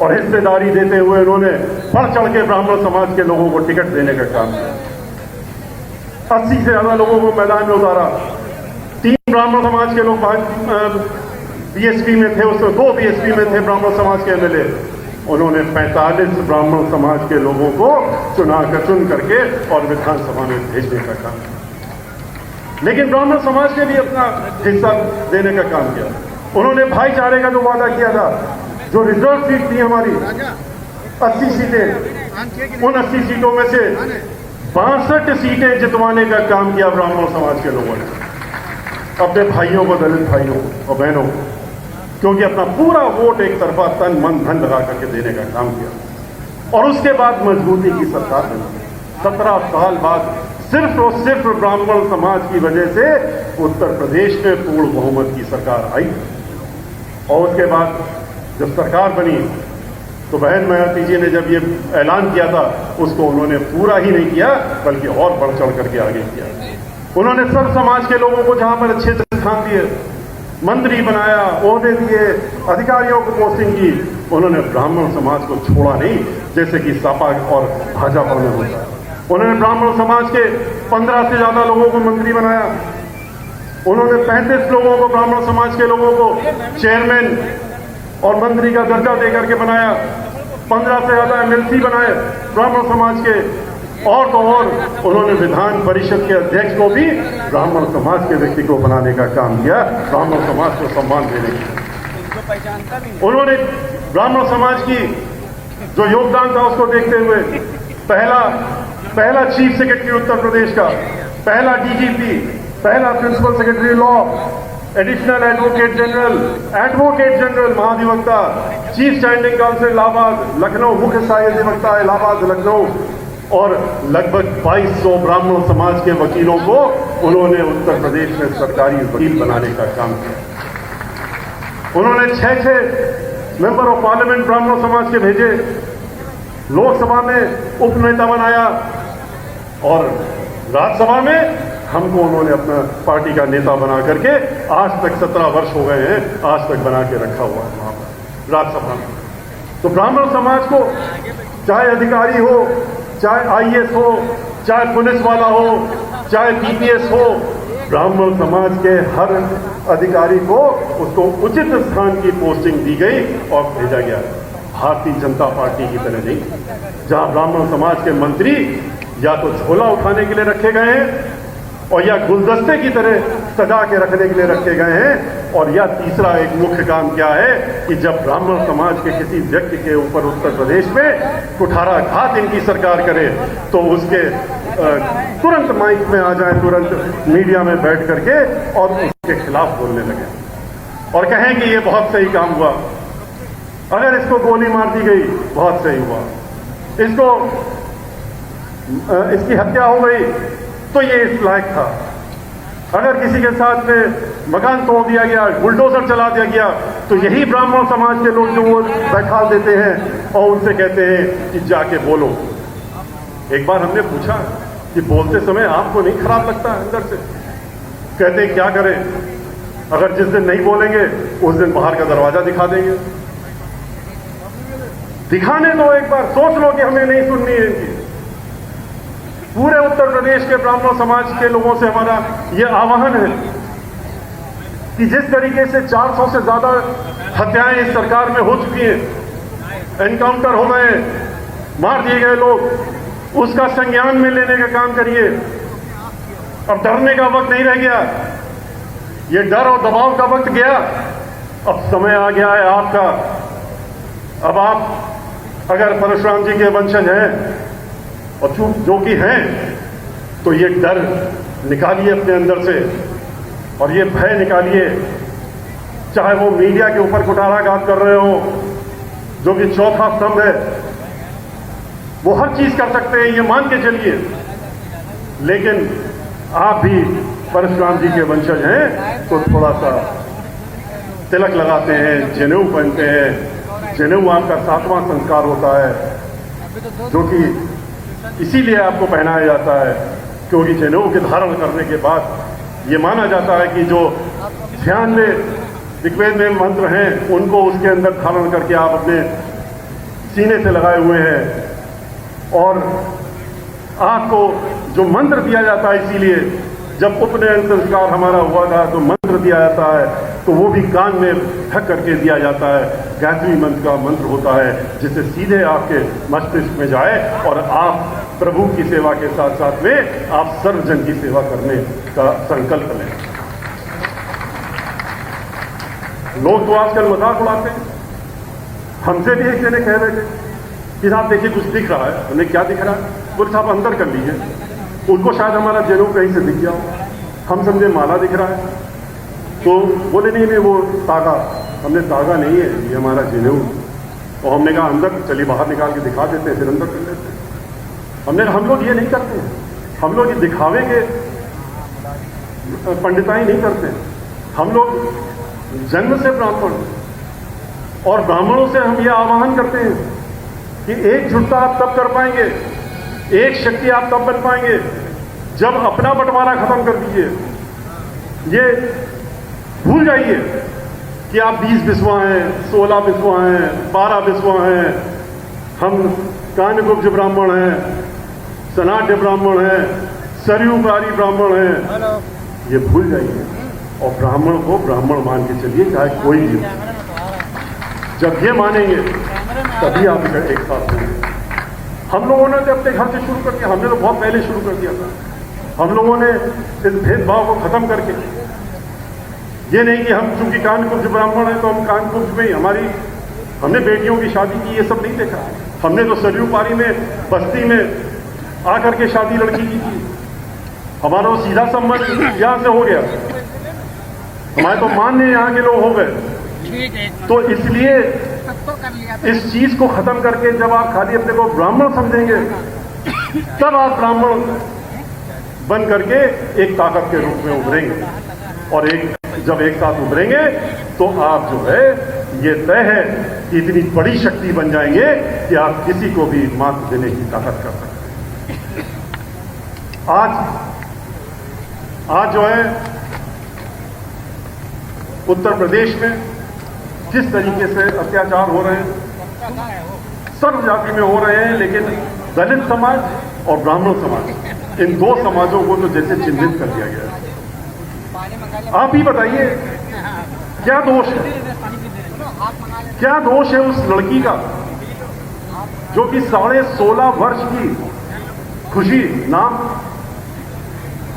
और हिस्सेदारी देते हुए उन्होंने बढ़ चढ़ के ब्राह्मण समाज के लोगों को टिकट देने का काम किया। 80 से ज्यादा लोगों को मैदान में उतारा। 3 ब्राह्मण समाज के लोग बीएसपी में थे, उसमें 2 बीएसपी में थे ब्राह्मण समाज के एमएलए। उन्होंने 45 ब्राह्मण समाज के लोगों को चुन करके और विधानसभा में भेजने का काम किया। लेकिन ब्राह्मण समाज ने भी अपना हिस्सा देने का काम किया। उन्होंने भाईचारे का जो वादा किया था, जो रिजर्व सीट थी हमारी 80 सीटें, उन 80 सीटों में से 62 सीटें जितवाने का काम किया ब्राह्मण समाज के लोगों ने, अपने भाइयों को, दलित भाइयों और बहनों को, क्योंकि अपना पूरा वोट एक तरफा तन मन धन लगा करके देने का काम किया। और उसके बाद मजबूती की सरकार बनी। 17 साल बाद सिर्फ और सिर्फ ब्राह्मण समाज की वजह से उत्तर प्रदेश में पूर्ण बहुमत की सरकार आई। और उसके बाद जब सरकार बनी तो बहन मायावती जी ने जब ये ऐलान किया था, उसको उन्होंने पूरा ही नहीं किया, बल्कि और बढ़ चढ़ करके आगे किया। उन्होंने सब समाज के लोगों को जहां पर अच्छे स्थान दिए, मंत्री बनाया, ओहदे दिए, अधिकारियों को पोस्टिंग की, उन्होंने ब्राह्मण समाज को छोड़ा नहीं, जैसे कि सपा और भाजपा में होता है। उन्होंने ब्राह्मण समाज के 15 से ज्यादा लोगों को मंत्री बनाया। उन्होंने 35 लोगों को, ब्राह्मण समाज के लोगों को चेयरमैन और मंत्री का दर्जा देकर के बनाया। 15 से ज्यादा एमएलसी बनाए ब्राह्मण समाज के। और तो और उन्होंने विधान परिषद के अध्यक्ष को भी ब्राह्मण समाज के व्यक्ति को बनाने का काम किया, ब्राह्मण समाज को सम्मान देने की। उन्होंने ब्राह्मण समाज की जो योगदान था उसको देखते हुए पहला चीफ सेक्रेटरी उत्तर प्रदेश का, पहला डीजीपी, पहला principal secretary law, additional advocate general, महाधिवक्ता, chief standing counsel Allahabad Lucknow, मुख्य सहायक अधिवक्ता इलाहाबाद लखनऊ, और लगभग 2200 ब्राह्मण समाज के वकीलों को उन्होंने उत्तर प्रदेश में सरकारी वकील बनाने का काम किया। उन्होंने 6 मेंबर ऑफ पार्लियामेंट ब्राह्मण समाज के भेजे, लोकसभा में उपनेता बनाया, और राज्यसभा में हमको उन्होंने अपना पार्टी का नेता बना करके आज तक 17 वर्ष हो गए हैं, आज तक बना के रखा हुआ है वहां पर राज्यसभा में। तो ब्राह्मण समाज को चाहे अधिकारी हो, चाहे आईएएस हो, चाहे पुलिस वाला हो, चाहे पीपीएस हो, ब्राह्मण समाज के हर अधिकारी को उसको उचित स्थान की पोस्टिंग दी गई और भेजा गया। भारतीय जनता पार्टी की तरह नहीं, जहां ब्राह्मण समाज के मंत्री या तो झोला उठाने के लिए रखे गए हैं और या गुलदस्ते की तरह सजा के रखने के लिए रखे गए हैं, और या तीसरा एक मुख्य काम क्या है कि जब ब्राह्मण समाज के किसी व्यक्ति के ऊपर उत्तर प्रदेश में कुठाराघात इनकी सरकार करे तो उसके तुरंत माइक में आ जाए, तुरंत मीडिया में बैठ करके और उसके खिलाफ बोलने लगे और कहें कि ये बहुत सही काम हुआ, अगर इसको गोली मार दी गई बहुत सही हुआ, इसकी हत्या हो गई तो ये इस लायक था, अगर किसी के साथ में मकान तोड़ दिया गया, बुलडोजर चला दिया गया, तो यही ब्राह्मण समाज के लोग जो वो बैठा देते हैं और उनसे कहते हैं कि जाके बोलो। एक बार हमने पूछा कि बोलते समय आपको नहीं खराब लगता अंदर से? कहते क्या करें, अगर जिस दिन नहीं बोलेंगे उस दिन बाहर का दरवाजा दिखा देंगे। दिखाने दो, एक बार सोच लो कि हमें नहीं सुननी है इनकी। पूरे उत्तर प्रदेश के ब्राह्मण समाज के लोगों से हमारा यह आह्वान है कि जिस तरीके से 400 से ज्यादा हत्याएं इस सरकार में हो चुकी हैं, एनकाउंटर हो गए, मार दिए गए लोग, उसका संज्ञान में लेने का काम करिए। अब डरने का वक्त नहीं रह गया, ये डर और दबाव का वक्त गया, अब समय आ गया है आपका। अब आप अगर परशुराम जी के वंशज हैं और जो कि हैं, तो ये डर निकालिए अपने अंदर से और ये भय निकालिए, चाहे वो मीडिया के ऊपर कुठाराघात कर रहे हो, जो कि चौथा स्तंभ है, वो हर चीज कर सकते हैं, ये मान के चलिए, लेकिन आप भी परशुराम जी के वंशज हैं तो थोड़ा सा तिलक लगाते हैं, जनेऊ पहनते हैं। जनेऊ आपका 7वां संस्कार होता है, जो कि इसीलिए आपको पहनाया जाता है क्योंकि जनेऊ के धारण करने के बाद ये माना जाता है कि जो ध्यान में ऋग्वेद में मंत्र हैं उनको उसके अंदर धारण करके आप अपने सीने से लगाए हुए हैं। और आपको जो मंत्र दिया जाता है, इसीलिए जब उपनयन संस्कार हमारा हुआ था तो मंत्र दिया जाता है, तो वो भी कान में ढक करके दिया जाता है। गायत्री मंत्र का मंत्र होता है जिससे सीधे आपके मस्तिष्क में जाए और आप प्रभु की सेवा के साथ साथ में आप सर्वजन की सेवा करने का संकल्प लें। लोग तो आजकल मजाक उड़ाते हैं। हमसे भी एक जने कह रहे थे कि साहब देखिए कुछ दिख रहा है। हमें क्या दिख रहा है? बोले साहब अंदर कर लीजिए। उनको शायद हमारा जनेऊ कहीं से दिख गया हो, हम समझे माला दिख रहा है, तो बोले नहीं नहीं वो तागा। हमने तागा नहीं है, ये हमारा जनेऊ। और हमने कहा अंदर चलिए बाहर निकाल के दिखा देते हैं, फिर अंदर कर लेते हैं। हमने कहा हम लोग ये नहीं करते हैं, हम लोग ये दिखावे के पंडिताई नहीं करते हैं। हम लोग जन्म से ब्राह्मण, और ब्राह्मणों से हम ये आह्वान करते हैं कि एकजुटता आप तब कर पाएंगे, एक शक्ति आप तब बन पाएंगे जब अपना बंटवारा खत्म कर दीजिए। ये भूल जाइए कि आप 20 बिस्वा हैं, 16 बिस्वा हैं, 12 बिस्वा हैं। हम कान्यकुब्ज ब्राह्मण हैं, सनाट्य ब्राह्मण हैं, सरयूपारी ब्राह्मण हैं। ये भूल जाइए और ब्राह्मण को ब्राह्मण मान के चलिए, चाहे कोई भी हो। जब ये मानेंगे तभी आप एक साथ होंगे। हम लोगों ने तो अपने घर से शुरू कर दिया, हमने तो बहुत पहले शुरू कर दिया था। हम लोगों ने इस भेदभाव को खत्म करके, ये नहीं कि हम चूंकि कान्यकुब्ज ब्राह्मण हैं तो हम कान्यकुब्ज में ही हमने बेटियों की शादी की, ये सब नहीं देखा। हमने तो सरयू पारी में बस्ती में आकर के शादी लड़की की थी। हमारा वो सीधा संबंध यहां से हो गया, हमारे तो मान्य यहाँ के लोग हो गए। तो इसलिए इस चीज को खत्म करके जब आप खाली अपने को ब्राह्मण समझेंगे तब आप ब्राह्मण बन करके एक ताकत के रूप में उभरेंगे। और जब एक साथ उभरेंगे तो आप जो है ये तय है कि इतनी बड़ी शक्ति बन जाएंगे कि आप किसी को भी मात देने की ताकत कर सकते हैं। आज जो है उत्तर प्रदेश में जिस तरीके से अत्याचार हो रहे हैं, सर्व जाति में हो रहे हैं, लेकिन दलित समाज और ब्राह्मण समाज, इन दो समाजों को तो जैसे चिन्हित कर दिया गया है। आप ही बताइए क्या दोष है, क्या दोष है उस लड़की का जो कि 16.5 वर्ष की खुशी नाम,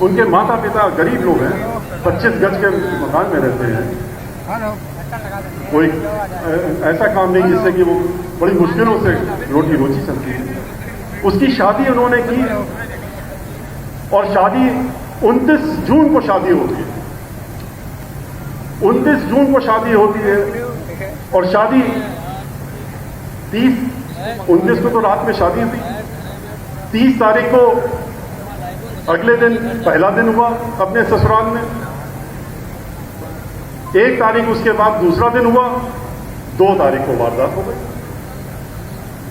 उनके माता पिता गरीब लोग हैं, 25 गज के मकान में रहते हैं, कोई ऐसा काम नहीं जिससे कि वो बड़ी मुश्किलों से रोटी रोजी चलती है। उसकी शादी उन्होंने की और शादी 29 जून को शादी होती है। 29 जून को शादी होती है और शादी 19 को तो रात में शादी हुई। 30 तारीख को अगले दिन पहला दिन हुआ अपने ससुराल में। 1 तारीख उसके बाद दूसरा दिन हुआ। 2 तारीख को वारदात हो गई।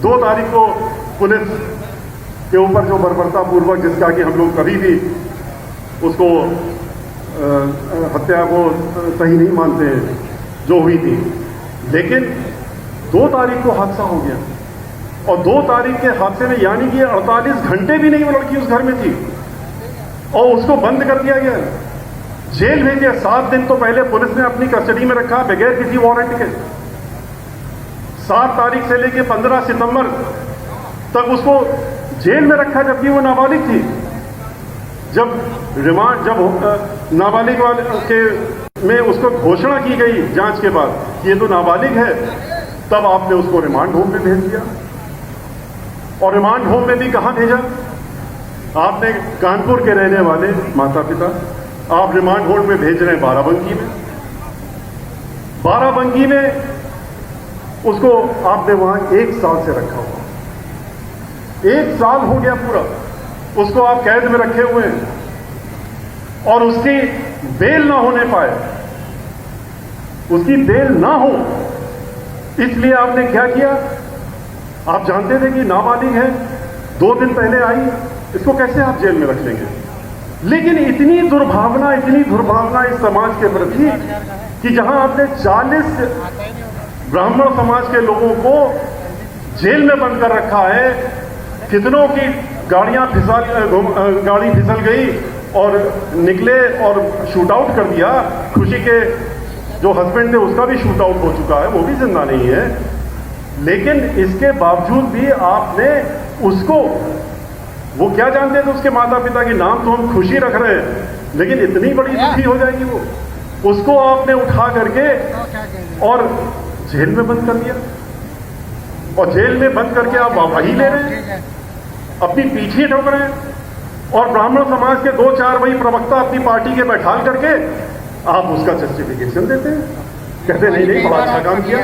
2 तारीख को पुलिस के ऊपर जो बर्बरता पूर्वक जिसका कि हम लोग कभी भी उसको हत्या को सही नहीं मानते हैं जो हुई थी, लेकिन 2 तारीख को हादसा हो गया और 2 तारीख के हादसे में यानी कि 48 घंटे भी नहीं वो लड़की उस घर में थी और उसको बंद कर दिया गया, जेल भेज दिया। 7 दिन तो पहले पुलिस ने अपनी कस्टडी में रखा बगैर किसी वारंट के। 7 तारीख से लेकर 15 सितंबर तक उसको जेल में रखा जबकि वो नाबालिग थी। जब नाबालिग वाले के में उसको घोषणा की गई जांच के बाद कि ये तो नाबालिग है, तब आपने उसको रिमांड होम में भेज दिया। और रिमांड होम में भी कहां भेजा? आपने कानपुर के रहने वाले माता पिता आप रिमांड होम में भेज रहे हैं बाराबंकी में। बाराबंकी में उसको आपने वहां 1 साल से रखा हुआ। 1 साल हो गया पूरा, उसको आप कैद में रखे हुए हैं और उसकी बेल ना होने पाए, उसकी बेल ना हो, इसलिए आपने क्या किया? आप जानते थे कि नाबालिग है, 2 दिन पहले आई, इसको कैसे आप जेल में रख लेंगे? लेकिन इतनी दुर्भावना इस समाज के प्रति कि जहां आपने 40 ब्राह्मण समाज के लोगों को जेल में बंद कर रखा है, कितनों की गाड़ी फिसल गई और निकले और शूट आउट कर दिया। खुशी के जो हस्बैंड थे उसका भी शूट आउट हो चुका है, वो भी जिंदा नहीं है। लेकिन इसके बावजूद भी आपने उसको, वो क्या जानते थे उसके माता पिता के नाम तो हम खुशी रख रहे हैं, लेकिन इतनी बड़ी दुखी हो जाएगी वो, उसको आपने उठा करके और जेल में बंद कर दिया। और जेल में बंद करके आप वही ले रहे हैं, अपनी पीछे ठोक रहे हैं और ब्राह्मण समाज के 2-4 वही प्रवक्ता अपनी पार्टी के बैठाल करके आप उसका जस्टिफिकेशन देते हैं, कहते नहीं बड़ा अच्छा काम किया।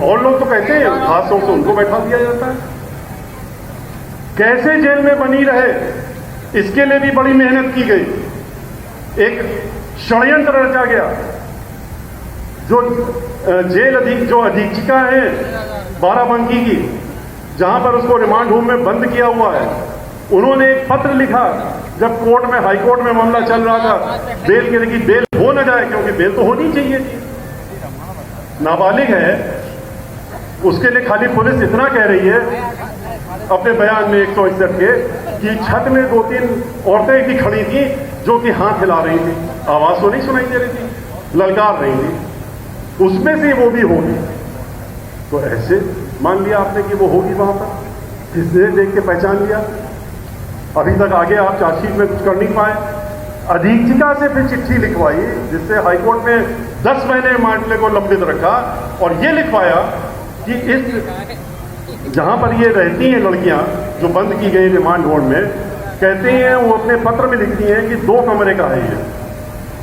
और लोग तो कहते हैं, खास तौर से उनको बैठा दिया जाता है। कैसे जेल में बनी रहे, इसके लिए भी बड़ी मेहनत की गई। एक षड्यंत्र रचा गया। जो जो अधीक्षिका है बाराबंकी की, जहां पर उसको रिमांड होम में बंद किया हुआ है, उन्होंने एक पत्र लिखा जब कोर्ट में, हाई कोर्ट में मामला चल रहा था बेल के लिए कि बेल हो न जाए, क्योंकि बेल तो होनी चाहिए थी, नाबालिग है। उसके लिए खाली पुलिस इतना कह रही है अपने बयान में 161 के कि छत में 2-3 औरतें भी खड़ी थी जो कि हाथ हिला रही थी, आवाज तो नहीं सुनाई दे रही थी, ललकार रही थी, उसमें से वो भी होगी। तो ऐसे मान लिया आपने कि वो होगी वहां पर, किसने देख के पहचान लिया? अभी तक आगे आप चार्जशीट में कुछ कर नहीं पाए। अधीक्षिका से फिर चिट्ठी लिखवाई जिससे हाईकोर्ट में 10 महीने मामले को लंबित रखा और ये लिखवाया कि इस जहां पर ये रहती हैं लड़कियां जो बंद की गई रिमांड होम में, कहते हैं वो अपने पत्र में लिखती हैं कि 2 कमरे का है ये,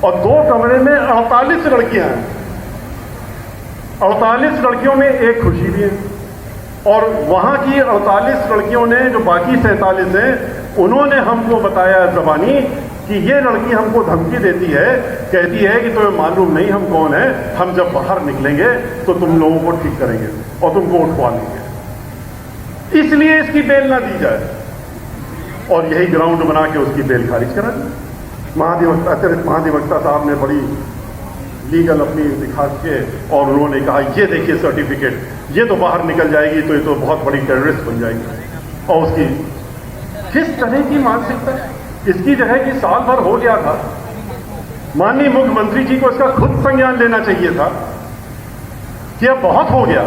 और 2 कमरे में 48 लड़कियां हैं। 48 लड़कियों में एक खुशी भी है, और वहां की 48 लड़कियों ने, जो बाकी 47 हैं, उन्होंने हमको बताया जबानी कि ये लड़की हमको धमकी देती है, कहती है कि तुम्हें मालूम नहीं हम कौन है, हम जब बाहर निकलेंगे तो तुम लोगों को ठीक करेंगे और तुमको उठवा लेंगे, इसलिए इसकी बेल ना दी जाए। और यही ग्राउंड बना के उसकी बेल खारिज करा दी। अतिरिक्त महाधिवक्ता साहब ने बड़ी लीगल अपनी दिखा के और उन्होंने कहा ये देखिए सर्टिफिकेट, ये तो बाहर निकल जाएगी तो ये तो बहुत बड़ी टेररिस्ट बन जाएगी। और उसकी किस तरह की मानसिकता, इसकी जो है कि साल भर हो गया था, माननीय मुख्यमंत्री जी को इसका खुद संज्ञान लेना चाहिए था कि अब बहुत हो गया,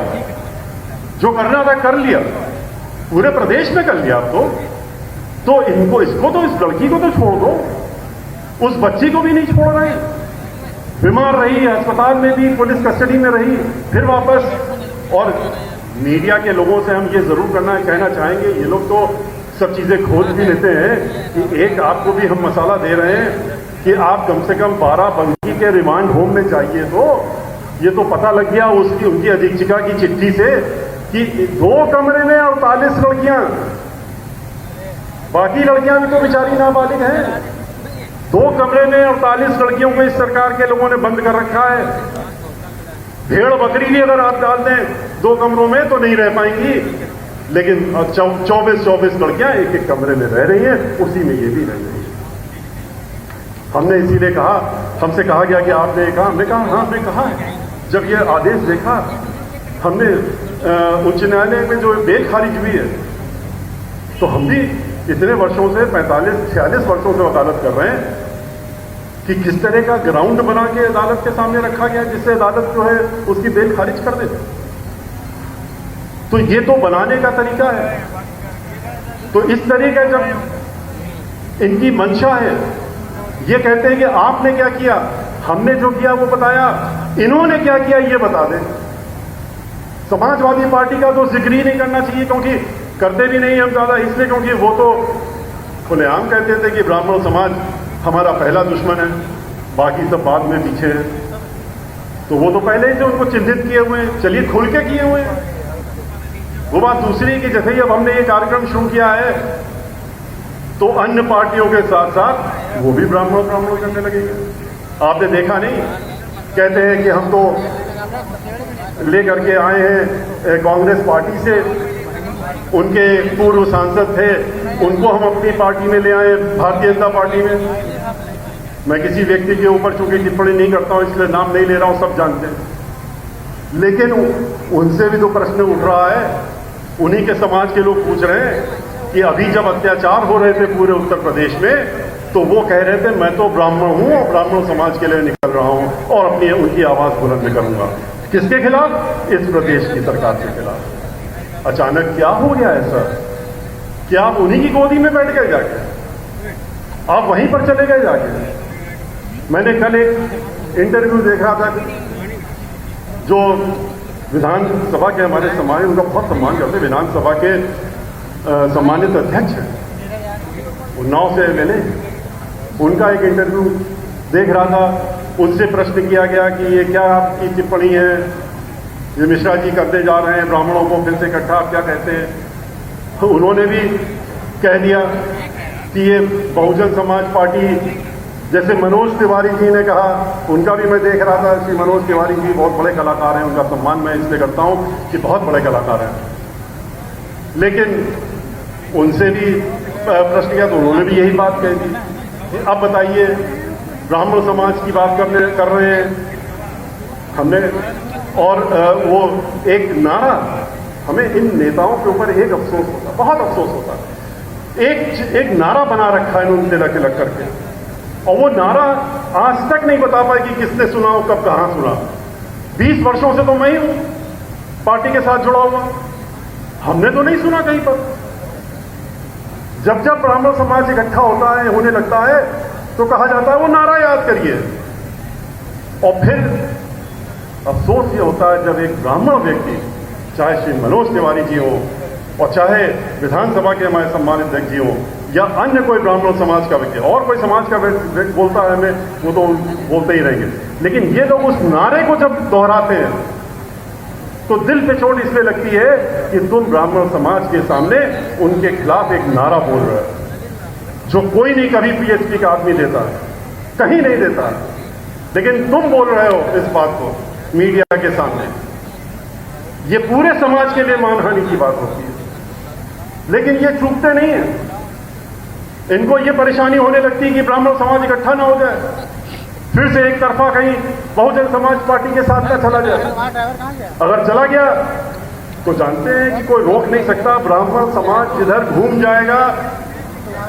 जो करना था कर लिया, पूरे प्रदेश में कर लिया। अब तो इनको, इसको तो, इस लड़की को तो छोड़ दो, उस बच्ची को भी नहीं छोड़ रहे। बीमार रही, अस्पताल में भी पुलिस कस्टडी में रही, फिर वापस। और मीडिया के लोगों से हम ये जरूर कहना चाहेंगे, ये लोग तो सब चीजें खोज भी लेते हैं कि एक आपको भी हम मसाला दे रहे हैं कि आप कम से कम बाराबंकी के रिमांड होम में जाइए। तो ये तो पता लग गया उनकी अधीक्षिका की चिट्ठी से कि 2 कमरे में 48 लड़कियां, बाकी लड़कियां भी तो बेचारी नाबालिग हैं। 2 कमरे में 48 लड़कियों को इस सरकार के लोगों ने बंद कर रखा है। भेड़ बकरी भी अगर आप डाल दें 2 कमरों में तो नहीं रह पाएंगी, लेकिन 24 लड़कियां एक कमरे में रह रही हैं, उसी में ये भी रह रही है। हमने इसीलिए कहा, हमसे कहा गया कि आपने कहा, हमने कहा हाँ हमने कहा। जब ये आदेश देखा हमने उच्च न्यायालय में जो बेल खारिज हुई है, तो हम भी इतने वर्षों से 45-46 वर्षों से वकालत कर रहे हैं कि किस तरह का ग्राउंड बना के अदालत के सामने रखा गया जिससे अदालत जो है उसकी बेल खारिज कर दे। तो ये तो बनाने का तरीका है। तो इस तरह का जब इनकी मंशा है, ये कहते हैं कि आपने क्या किया, हमने जो किया वो बताया, इन्होंने क्या किया ये बता दें। समाजवादी पार्टी का तो जिक्र ही नहीं करना चाहिए, क्योंकि करते भी नहीं हम ज्यादा, इसलिए क्योंकि वो तो खुलेआम कहते थे कि ब्राह्मण समाज हमारा पहला दुश्मन है, बाकी सब बाद में पीछे है। तो वो तो पहले ही से उनको चिन्हित किए हुए हैं, चलिए खुल के किए हुए हैं। वो बात दूसरी कि जैसे ही अब हमने ये कार्यक्रम शुरू किया है तो अन्य पार्टियों के साथ साथ वो भी ब्राह्मणों करने लगेंगे। आपने देखा नहीं, कहते हैं कि हम तो लेकर के आए हैं कांग्रेस पार्टी से, उनके पूर्व सांसद थे, उनको हम अपनी पार्टी में ले आए, भारतीय जनता पार्टी में। मैं किसी व्यक्ति के ऊपर चूंकि टिप्पणी नहीं करता हूं इसलिए नाम नहीं ले रहा हूं, सब जानते हैं। लेकिन उनसे भी तो प्रश्न उठ रहा है, उन्हीं के समाज के लोग पूछ रहे हैं कि अभी जब अत्याचार हो रहे थे पूरे उत्तर प्रदेश में तो वो कह रहे थे मैं तो ब्राह्मण हूं और ब्राह्मण समाज के लिए निकल रहा हूं और अपनी उनकी आवाज बुलंद करूंगा। किसके खिलाफ? इस प्रदेश की सरकार के खिलाफ। अचानक क्या हो गया ऐसा? क्या आप उन्हीं की गोदी में बैठ गए जाके? आप वहीं पर चले गए जाके? मैंने कल एक इंटरव्यू देख रहा था, जो विधानसभा के हमारे समाज, उनका बहुत सम्मान करते, विधानसभा के सम्मानित अध्यक्ष हैं, उन्नाव से मैंने उनका एक इंटरव्यू देख रहा था। उनसे प्रश्न किया गया कि ये क्या आपकी टिप्पणी है, ये मिश्रा जी करते जा रहे हैं ब्राह्मणों को फिर से इकट्ठा, आप क्या कहते हैं? तो उन्होंने भी कह दिया कि ये बहुजन समाज पार्टी, जैसे मनोज तिवारी जी ने कहा, उनका भी मैं देख रहा था कि मनोज तिवारी जी बहुत बड़े कलाकार हैं, उनका सम्मान मैं इसलिए करता हूं कि बहुत बड़े कलाकार हैं। लेकिन उनसे भी प्रश्न किया तो उन्होंने भी यही बात कह दी। अब बताइए, ब्राह्मण समाज की बात कर रहे हैं हमने, और वो एक नारा, हमें इन नेताओं के ऊपर एक अफसोस होता, बहुत अफसोस होता। एक नारा बना रखा है इन्होंने तिलक तिलक करके, और वो नारा आज तक नहीं बता पाए कि किसने सुना हो, कब कहां सुना। 20 वर्षों से तो मैं ही हूं पार्टी के साथ जुड़ा हुआ, हमने तो नहीं सुना कहीं पर। जब जब ब्राह्मण समाज इकट्ठा होता है, होने लगता है, तो कहा जाता है वो नारा याद करिए। और फिर अफसोस ये होता है जब एक ब्राह्मण व्यक्ति, चाहे श्री मनोज तिवारी जी हो और चाहे विधानसभा के हमारे सम्मानित अध्यक्ष जी हो या अन्य कोई ब्राह्मण समाज का व्यक्ति, और कोई समाज का व्यक्ति बोलता है हमें, वो तो बोलते ही रहेंगे, लेकिन ये लोग उस नारे को जब दोहराते हैं तो दिल पे चोट इसलिए लगती है कि तुम ब्राह्मण समाज के सामने उनके खिलाफ एक नारा बोल रहे हो जो कोई नहीं कभी पीएचडी का आदमी देता है, कहीं नहीं देता, लेकिन तुम बोल रहे हो इस बात को मीडिया के सामने। ये पूरे समाज के लिए मानहानि की बात होती है, लेकिन ये चूकते नहीं है। इनको ये परेशानी होने लगती है कि ब्राह्मण समाज इकट्ठा ना हो जाए, फिर से एक तरफा कहीं बहुजन समाज पार्टी के साथ ना चला जाए। अगर चला गया तो जानते हैं कि कोई रोक नहीं सकता, ब्राह्मण समाज जिधर घूम जाएगा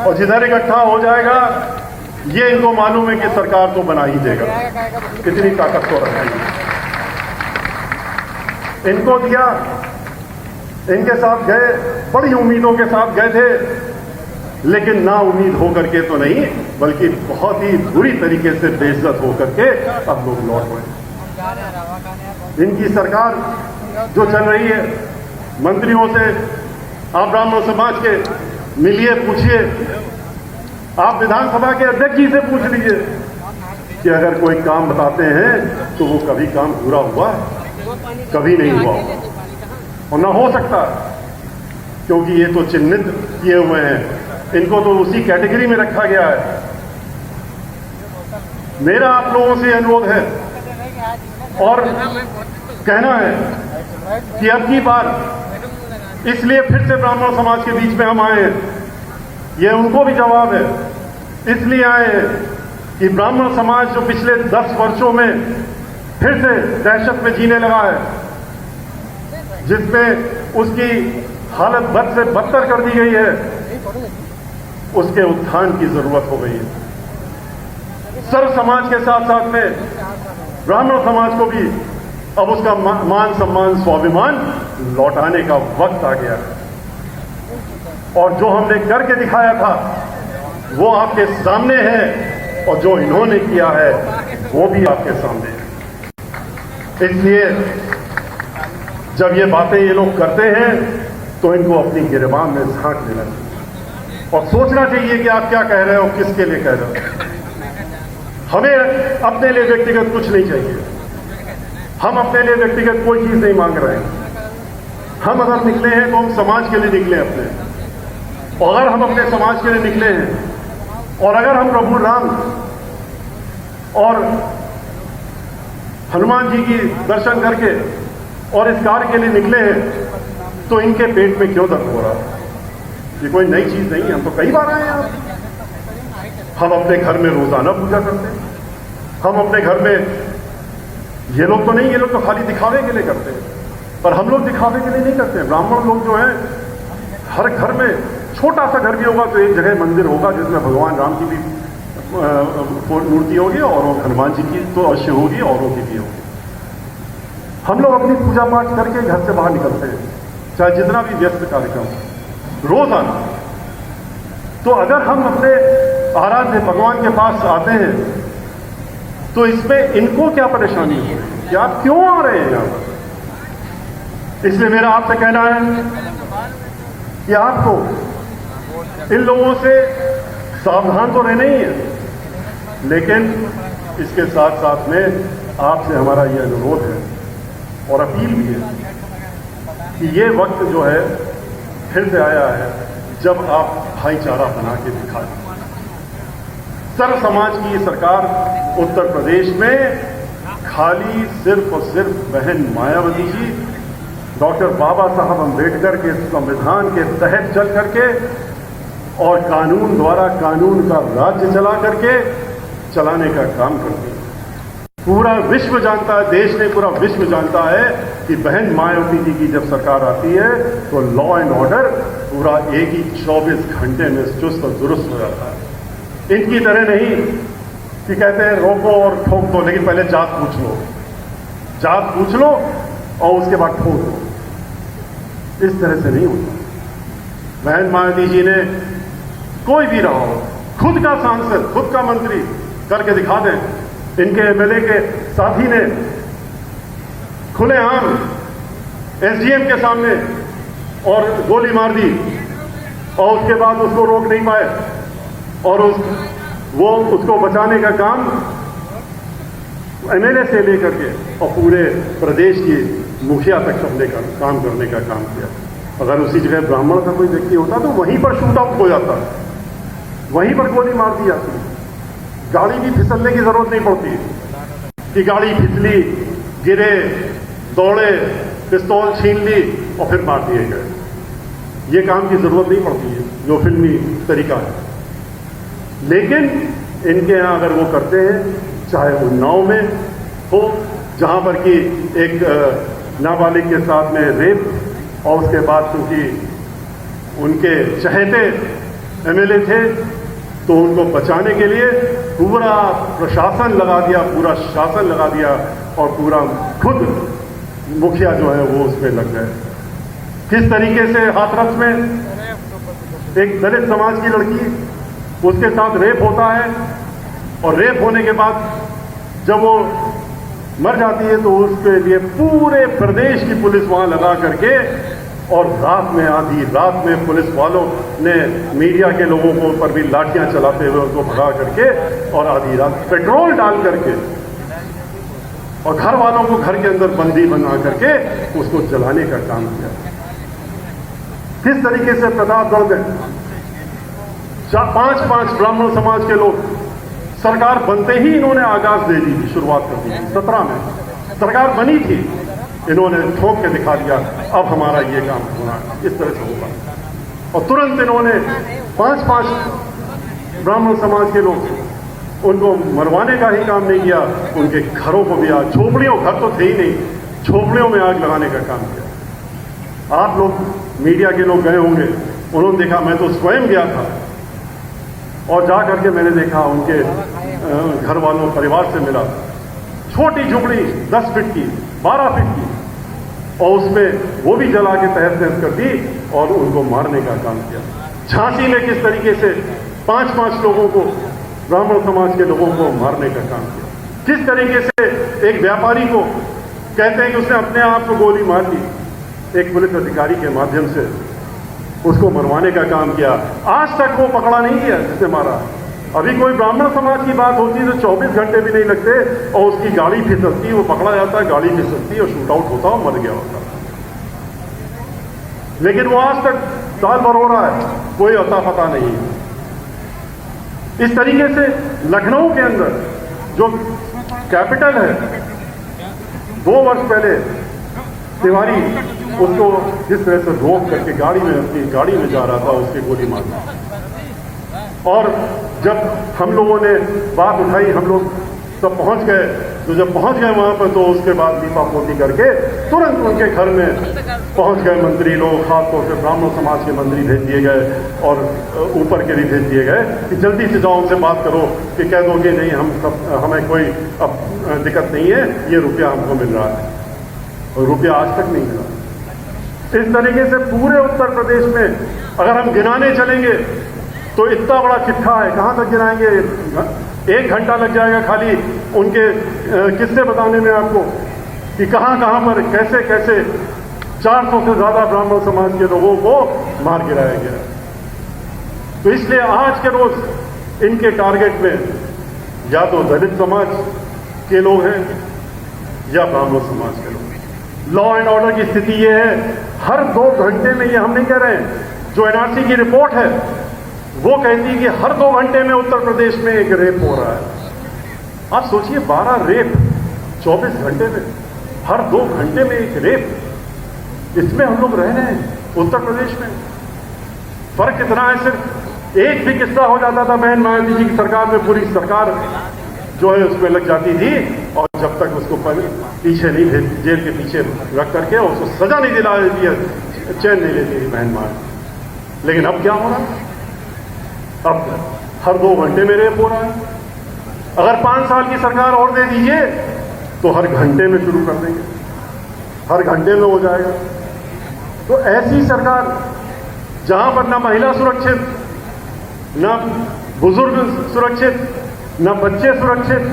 और जिधर इकट्ठा हो जाएगा, ये इनको मालूम है कि सरकार तो बना ही देगा, इतनी ताकत तो रखेगी। इनको दिया, इनके साथ गए, बड़ी उम्मीदों के साथ गए थे, लेकिन ना उम्मीद होकर के तो नहीं, बल्कि बहुत ही बुरी तरीके से बेइज्जत होकर के अब लोग लौट गए। इनकी सरकार जो चल रही है, मंत्रियों से आप ब्राह्मण समाज के मिलिए, पूछिए, आप विधानसभा के अध्यक्ष जी से पूछ लीजिए कि अगर कोई काम बताते हैं तो वो कभी काम पूरा हुआ, कभी नहीं हुआ और ना हो सकता, क्योंकि ये तो चिन्हित किए हुए हैं, इनको तो उसी कैटेगरी में रखा गया है। मेरा आप लोगों से अनुरोध है और कहना है कि अब की बार इसलिए फिर से ब्राह्मण समाज के बीच में हम आए हैं, ये उनको भी जवाब है, इसलिए आए हैं कि ब्राह्मण समाज जो पिछले 10 वर्षों में फिर से दहशत में जीने लगा है, जिसमें उसकी हालत बद से बदतर कर दी गई है, उसके उत्थान की जरूरत हो गई है। सर्व समाज के साथ साथ में ब्राह्मण समाज को भी अब उसका मान सम्मान स्वाभिमान लौटाने का वक्त आ गया है, और जो हमने करके दिखाया था वो आपके सामने है, और जो इन्होंने किया है वो भी आपके सामने है। इसलिए जब ये बातें ये लोग करते हैं तो इनको अपनी गिरबान में झांक लेना चाहिए और सोचना चाहिए कि आप क्या कह रहे हो, किसके लिए कह रहे हो। हमें अपने लिए व्यक्तिगत कुछ नहीं चाहिए, हम अपने लिए व्यक्तिगत कोई चीज नहीं मांग रहे हैं, हम अगर निकले हैं तो हम समाज के लिए निकले अपने, और अगर हम अपने समाज के लिए निकले हैं और अगर हम प्रभु राम और हनुमान जी की दर्शन करके और इस कार्य के लिए निकले हैं तो इनके पेट में क्यों दर्द हो रहा है? ये कोई नई चीज नहीं है, हम तो कई बार आए हैं। हम अपने घर में रोजाना पूजा करते हैं, हम अपने घर में, ये लोग तो नहीं, ये लोग तो खाली दिखावे के लिए करते हैं, पर हम लोग दिखावे के लिए नहीं करते हैं। ब्राह्मण लोग जो हैं, हर घर में छोटा सा घर भी होगा तो एक जगह मंदिर होगा जिसमें भगवान राम की भी मूर्ति होगी और हनुमान जी की तो अवश्य होगी, औरों की भी होगी। हम लोग अपनी पूजा पाठ करके घर से बाहर निकलते हैं, चाहे जितना भी व्यस्त कार्यक्रम रोजाना। तो अगर हम अपने आराध्य भगवान के पास आते हैं तो इसमें इनको क्या परेशानी है कि आप क्यों आ रहे हैं यहां पर? इसलिए मेरा आपसे कहना है कि आपको इन लोगों से सावधान तो रहना ही है, लेकिन इसके साथ साथ में आपसे हमारा ये अनुरोध है और अपील भी है कि ये वक्त जो है फिर से आया है जब आप भाईचारा बना के दिखाएं। सर्व समाज की सरकार उत्तर प्रदेश में खाली सिर्फ और सिर्फ बहन मायावती जी डॉक्टर बाबा साहब अंबेडकर के संविधान के तहत चल करके और कानून द्वारा कानून का राज्य चला करके चलाने का काम करती है। पूरा विश्व जानता है, देश ने पूरा विश्व जानता है कि बहन मायावती जी की जब सरकार आती है तो लॉ एंड ऑर्डर पूरा एक ही 24 घंटे में चुस्त और दुरुस्त हो जाता है। इनकी तरह नहीं कि कहते हैं रोको और ठोक दो, लेकिन पहले जात पूछ लो, जात पूछ लो और उसके बाद ठोक दो। इस तरह से नहीं होता। बहन मायावती जी ने कोई भी रहा हो, खुद का सांसद, खुद का मंत्री करके दिखा दें। इनके एमएलए के साथी ने खुलेआम एसडीएम के सामने और गोली मार दी और उसके बाद उसको रोक नहीं पाए और उसको बचाने का काम एमएलए से लेकर के और पूरे प्रदेश की मुखिया तक करने का काम किया। अगर उसी जगह ब्राह्मण का कोई व्यक्ति होता तो वहीं पर शूट आउट हो जाता, वहीं पर गोली मार दी जाती। गाड़ी भी फिसलने की जरूरत नहीं पड़ती कि गाड़ी फिसली, गिरे, दौड़े, पिस्तौल छीन ली और फिर मार दिए गए। ये काम की जरूरत नहीं पड़ती है जो फिल्मी तरीका है। लेकिन इनके यहां अगर वो करते हैं, चाहे उन्नाव में हो जहां पर कि एक नाबालिग के साथ में रेप और उसके बाद क्योंकि उनके चहेते एमएलए थे तो उनको बचाने के लिए पूरा प्रशासन लगा दिया, पूरा शासन लगा दिया और पूरा खुद मुखिया जो है वो उसमें लग गए। किस तरीके से हाथरस में एक दलित समाज की लड़की, उसके साथ रेप होता है और रेप होने के बाद जब वो मर जाती है तो उसके लिए पूरे प्रदेश की पुलिस वहां लगा करके और रात में, आधी रात में पुलिस वालों ने मीडिया के लोगों को ऊपर भी लाठियां चलाते हुए उसको भगा करके और आधी रात पेट्रोल डाल करके और घर वालों को घर के अंदर बंदी बना करके उसको जलाने का काम किया। किस तरीके से प्रतापगढ़ में 5 ब्राह्मण समाज के लोग, सरकार बनते ही इन्होंने आगाज दे दी थी, शुरुआत कर दी थी। 17 में सरकार बनी थी, इन्होंने ठोक के दिखा दिया अब हमारा ये काम होना इस तरह से होगा। और तुरंत इन्होंने 5 ब्राह्मण समाज के लोग उनको मरवाने का ही काम नहीं किया, उनके घरों को भी आग, झोपड़ियों, घर तो थे ही नहीं, झोपड़ियों में आग लगाने का काम किया। आप लोग मीडिया के लोग गए होंगे, उन्होंने देखा, मैं तो स्वयं गया था और जा करके मैंने देखा उनके घर वालों, परिवार से मिला। छोटी झुपड़ी 10 फीट की, 12 फीट की, और उसमें वो भी जला के तहस नहस कर दी और उनको मारने का काम किया। झांसी में किस तरीके से 5 लोगों को, ब्राह्मण समाज के लोगों को मारने का काम किया। किस तरीके से एक व्यापारी को कहते हैं कि उसने अपने आप को गोली मार दी, एक पुलिस अधिकारी के माध्यम से उसको मरवाने का काम किया। आज तक वो पकड़ा नहीं गया जिसने मारा। अभी कोई ब्राह्मण समाज की बात होती तो 24 घंटे भी नहीं लगते और उसकी गाड़ी फिसलती, वो पकड़ा जाता, गाड़ी फिसलती और शूट आउट होता और मर गया होता। लेकिन वो आज तक साल भर हो रहा है, कोई अता पता नहीं है। इस तरीके से लखनऊ के अंदर जो कैपिटल है, 2 वर्ष पहले तिवारी उसको जिस तरह से रोक करके अपनी गाड़ी में जा रहा था, उसकी गोली मार दी। और जब हम लोगों ने बात उठाई, हम लोग सब पहुंच गए, तो जब पहुंच गए वहां पर, तो उसके बाद लीपापोती करके तुरंत उनके घर में पहुंच गए मंत्री लोग, खासतौर से ब्राह्मण समाज के मंत्री भेज दिए गए और ऊपर के भी भेज दिए गए कि जल्दी से जाओ, उनसे बात करो कि कह दो कि नहीं, हमें कोई अब दिक्कत नहीं है, ये रुपया हमको मिल रहा है। और रुपया आज तक नहीं मिला। इस तरीके से पूरे उत्तर प्रदेश में अगर हम गिनाने चलेंगे तो इतना बड़ा चिट्ठा है, कहाँ तक गिनाएंगे? 1 घंटा लग जाएगा खाली उनके किस्से बताने में आपको कि कहाँ कहाँ पर कैसे कैसे 400 से ज्यादा ब्राह्मण समाज के लोगों को मार गिराया गया। तो इसलिए आज के रोज इनके टारगेट में या तो दलित समाज के लोग हैं या ब्राह्मण समाज के लोग। लॉ एंड ऑर्डर की स्थिति ये है, हर 2 घंटे में, ये हम नहीं कह रहे हैं, जो एनआरसी की रिपोर्ट है वो कहती है कि हर 2 घंटे में उत्तर प्रदेश में एक रेप हो रहा है। आप सोचिए, 12 रेप 24 घंटे में, हर 2 घंटे में एक रेप, इसमें हम लोग रह रहे हैं उत्तर प्रदेश में। फर्क इतना है, सिर्फ एक भी किस्सा हो जाता था बहन मायावती जी की सरकार में, पूरी सरकार जो है उसमें लग जाती थी, और जब तक उसको पीछे नहीं भेज, जेल के पीछे रख करके उसको सजा नहीं दिला देती है, चैन नहीं लेती थी बहन मायावती। लेकिन अब क्या हो रहा है? अब हर 2 घंटे में रेप हो रहा है। अगर 5 साल की सरकार और दे दीजिए तो हर घंटे में शुरू कर देंगे, हर घंटे में हो जाएगा। तो ऐसी सरकार जहां पर ना महिला सुरक्षित, ना बुजुर्ग सुरक्षित, ना बच्चे सुरक्षित,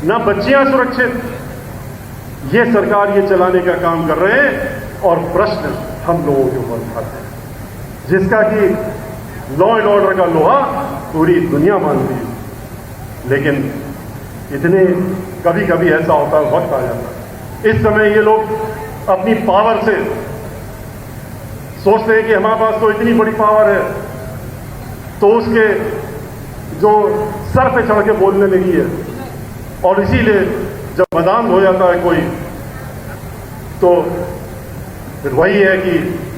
ना बच्चियां सुरक्षित, ये सरकार ये चलाने का काम कर रहे हैं। और प्रश्न हम लोगों के ऊपर उठाते हैं, जिसका कि लॉ एंड ऑर्डर का लोहा पूरी दुनिया मानती है। लेकिन इतने कभी कभी ऐसा होता है, वक्त आ जाता है, इस समय ये लोग अपनी पावर से सोचते हैं कि हमारे पास तो इतनी बड़ी पावर है, तो उसके जो सर पे चढ़ के बोलने लगी है। और इसीलिए जब मैदान हो जाता है कोई, तो फिर वही है कि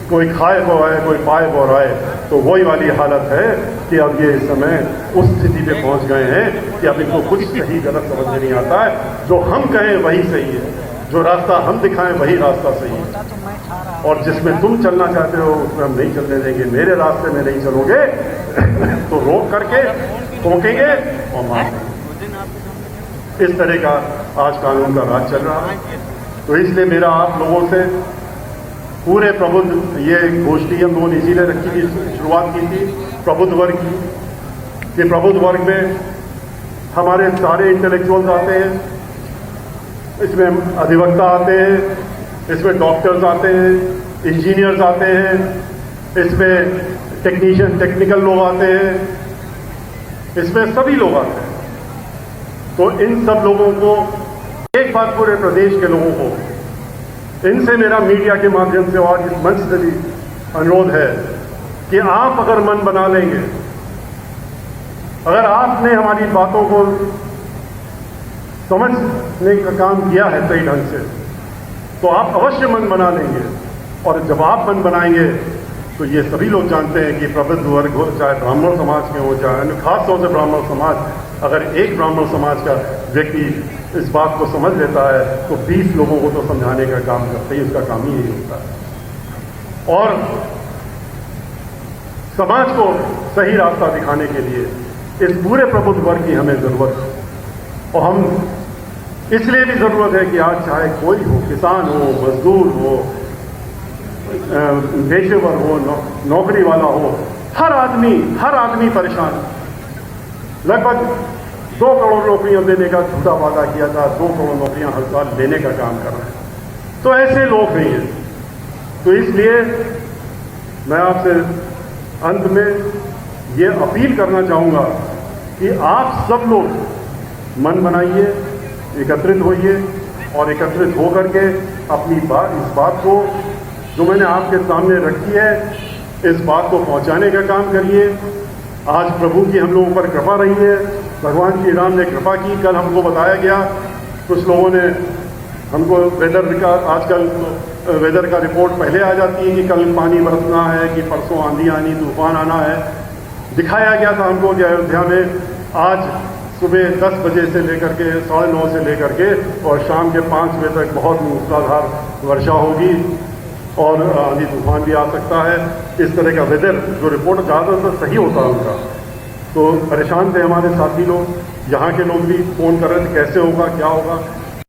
कोई खाए बोराए, कोई पाए बोराए। तो वही वाली हालत है कि अब ये इस समय उस स्थिति पे पहुंच गए हैं कि अब इनको कुछ सही गलत समझ में नहीं आता है। जो हम कहें वही सही है, जो रास्ता हम दिखाएं वही रास्ता सही है, और जिसमें तुम चलना चाहते हो उसमें हम नहीं चलने देंगे। मेरे रास्ते में नहीं चलोगे तो रोक करके ठोकेंगे और मार देंगे। इस तरह का आज कानून का राज चल रहा है। तो इसलिए मेरा आप लोगों से पूरे प्रबुद्ध, ये गोष्ठी हम लोगों ने इसीलिए रखी थी, शुरुआत की थी प्रबुद्ध वर्ग की, कि प्रबुद्ध वर्ग में हमारे सारे इंटेलेक्चुअल्स आते हैं, इसमें अधिवक्ता आते हैं, इसमें डॉक्टर्स आते हैं, इंजीनियर्स आते हैं, इसमें टेक्निकल लोग आते हैं, इसमें सभी लोग आते हैं। तो इन सब लोगों को, एक बात पूरे प्रदेश के लोगों को, इनसे मेरा मीडिया के माध्यम से और इस मंच से भी अनुरोध है कि आप अगर मन बना लेंगे, अगर आपने हमारी बातों को समझने का काम किया है सही ढंग से, तो आप अवश्य मन बना लेंगे। और जब आप मन बनाएंगे तो ये सभी लोग जानते हैं कि प्रबुद्ध वर्ग हो, चाहे ब्राह्मण समाज के हो, चाहे खास तौर से ब्राह्मण समाज, अगर एक ब्राह्मण समाज का व्यक्ति इस बात को समझ लेता है तो 20 लोगों को तो समझाने का काम करते ही, उसका काम ही यही होता है। और समाज को सही रास्ता दिखाने के लिए इस पूरे प्रबुद्ध वर्ग की हमें जरूरत है। और हम इसलिए भी जरूरत है कि आज चाहे कोई हो, किसान हो, मजदूर हो, पेशेवर हो, नौकरी वाला हो, हर आदमी परेशान। लगभग 2 करोड़ नौकरियां देने का झूठा वादा किया था, 2 करोड़ नौकरियां हर साल देने का काम कर रहे हैं। तो ऐसे लोग नहीं हैं। तो इसलिए मैं आपसे अंत में ये अपील करना चाहूँगा कि आप सब लोग मन बनाइए, एकत्रित होइए और एकत्रित होकर के अपनी इस बात को जो मैंने आपके सामने रखी है, इस बात को पहुंचाने का काम करिए। आज प्रभु की हम लोगों पर कृपा रही है, भगवान श्री राम ने कृपा की। कल हमको बताया गया, कुछ लोगों ने हमको वेदर का, आजकल वेदर का रिपोर्ट पहले आ जाती है कि कल पानी बरसना है, कि परसों आंधी आनी, तूफान आना है। दिखाया गया था हमको कि अयोध्या में आज सुबह 10 बजे से लेकर के 9:30 से लेकर के और शाम के 5 बजे तक बहुत मूसलाधार वर्षा होगी और आंधी तूफान भी आ सकता है। इस तरह का वेदर जो रिपोर्ट ज़्यादातर सही होता है उनका। तो परेशान थे हमारे साथी लोग, यहाँ के लोग भी फ़ोन कर रहे थे कैसे होगा, क्या होगा।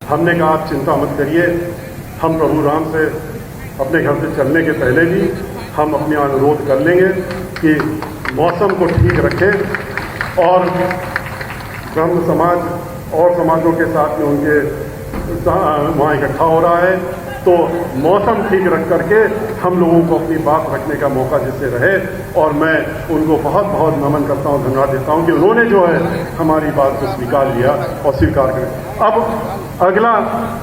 हमने कहा आप चिंता मत करिए, हम प्रभु राम से अपने घर से चलने के पहले भी हम अपने अनुरोध कर लेंगे कि मौसम को ठीक रखें और ब्रह्म समाज और समाजों के साथ में उनके वहाँ इकट्ठा हो रहा है, तो मौसम ठीक रख करके हम लोगों को अपनी बात रखने का मौका जिससे रहे। और मैं उनको बहुत बहुत नमन करता हूँ, धन्यवाद देता हूँ कि उन्होंने जो है हमारी बात को स्वीकार लिया और स्वीकार करें। अब अगला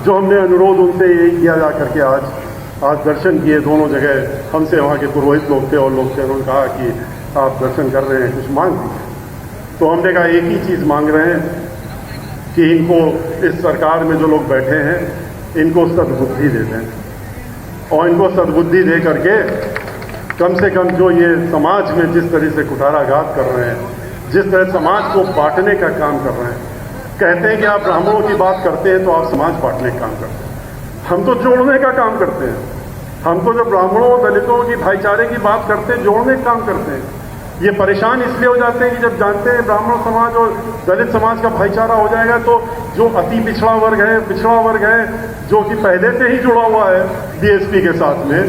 जो हमने अनुरोध उनसे यही किया जा करके आज दर्शन किए दोनों जगह। हमसे वहाँ के पुरोहित लोग थे और लोग थे, उन्होंने कहा कि आप दर्शन कर रहे हैं, कुछ मांग दीजिए। तो हमने कहा एक ही चीज़ मांग रहे हैं कि इनको, इस सरकार में जो लोग बैठे हैं, इनको सद्बुद्धि दे दें और इनको सद्बुद्धि दे करके कम से कम जो ये समाज में जिस तरह से कुठाराघात कर रहे हैं, जिस तरह समाज को बांटने का काम कर रहे हैं। कहते हैं कि आप ब्राह्मणों की बात करते हैं तो आप समाज बांटने का काम करते हैं, हम तो जोड़ने का काम करते हैं। हम तो जो ब्राह्मणों और दलितों की भाईचारे की बात करते हैं, जोड़ने का काम करते हैं। ये परेशान इसलिए हो जाते हैं कि जब जानते हैं ब्राह्मण समाज और दलित समाज का भाईचारा हो जाएगा तो जो अति पिछड़ा वर्ग है जो कि पहले से ही जुड़ा हुआ है बीएसपी के साथ में,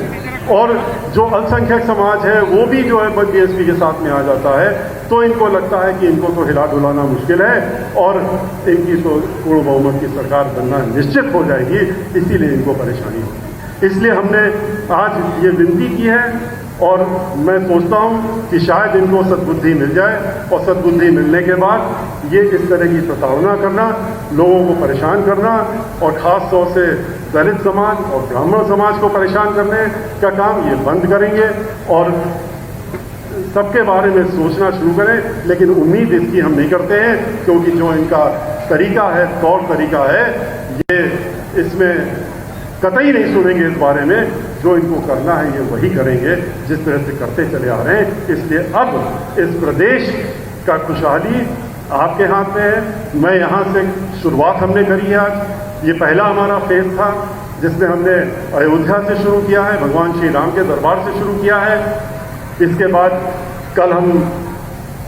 और जो अल्पसंख्यक समाज है वो भी जो है बीएसपी के साथ में आ जाता है, तो इनको लगता है कि इनको तो हिला डुलाना मुश्किल है और इनकी तो पूर्ण बहुमत की सरकार बनना निश्चित हो जाएगी, इसीलिए इनको परेशानी होगी। इसलिए हमने आज ये विनती की है और मैं सोचता हूँ कि शायद इनको सद्बुद्धि मिल जाए और सद्बुद्धि मिलने के बाद ये इस तरह की प्रताड़ना करना, लोगों को परेशान करना और ख़ास तौर से दलित समाज और ब्राह्मण समाज को परेशान करने का काम ये बंद करेंगे और सबके बारे में सोचना शुरू करें। लेकिन उम्मीद इसकी हम नहीं करते हैं, क्योंकि जो इनका तरीका है, तौर तरीका है, ये इसमें कतई नहीं सुनेंगे इस बारे में। जो इनको करना है ये वही करेंगे जिस तरह से करते चले आ रहे हैं। इसलिए अब इस प्रदेश का खुशहाली आपके हाथ में है। मैं यहाँ से शुरुआत हमने करी है आज, ये पहला हमारा फेज था जिसमें हमने अयोध्या से शुरू किया है, भगवान श्री राम के दरबार से शुरू किया है। इसके बाद कल हम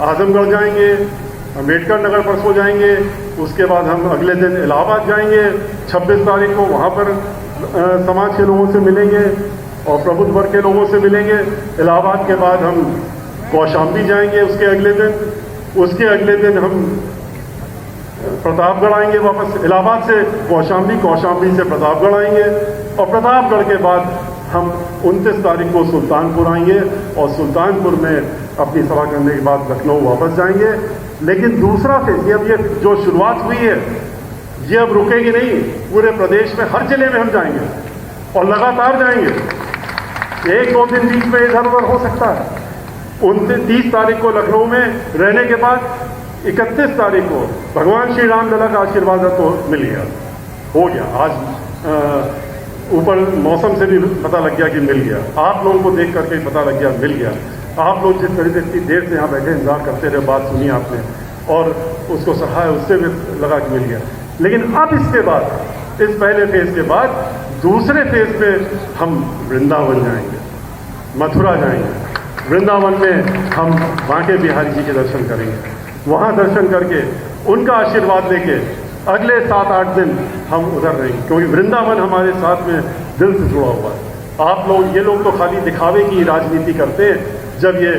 आजमगढ़ जाएंगे, अम्बेडकर नगर परसों जाएंगे, उसके बाद हम अगले दिन इलाहाबाद जाएंगे 26 तारीख को, वहाँ पर समाज के लोगों से मिलेंगे और प्रबुद्ध वर्ग के लोगों से मिलेंगे। इलाहाबाद के बाद हम कौशाम्बी जाएंगे उसके अगले दिन हम प्रतापगढ़ आएंगे वापस, इलाहाबाद से कौशाम्बी, कौशाम्बी से प्रतापगढ़ आएंगे और प्रतापगढ़ के बाद हम 29 तारीख को सुल्तानपुर आएंगे और सुल्तानपुर में अपनी सभा करने के बाद लखनऊ वापस जाएंगे। लेकिन दूसरा फेज, अब ये जो शुरुआत हुई है ये अब रुकेगी नहीं। पूरे प्रदेश में हर जिले में हम जाएंगे और लगातार जाएंगे। 1-2 दिन बीच में इधर उधर हो सकता है। 29 तारीख को लखनऊ में रहने के बाद 31 तारीख को भगवान श्री राम लला का आशीर्वाद तो मिल गया, हो गया। आज ऊपर मौसम से भी पता लग गया कि मिल गया, आप लोगों को देख करके पता लग गया मिल गया। आप लोग जिस तरह से इतनी देर से यहाँ बैठे इंतजार करते रहे, बात सुनी आपने और उसको सराहा, उससे भी लगा कि मिल गया। लेकिन अब इसके बाद, इस पहले फेज के बाद दूसरे फेज में हम वृंदावन जाएंगे, मथुरा जाएंगे। वृंदावन में हम बांके बिहारी जी के दर्शन करेंगे, वहाँ दर्शन करके उनका आशीर्वाद लेके अगले 7-8 दिन हम उधर रहेंगे, क्योंकि वृंदावन हमारे साथ में दिल से जुड़ा हुआ है। आप लोग, ये लोग तो खाली दिखावे की राजनीति करते हैं जब ये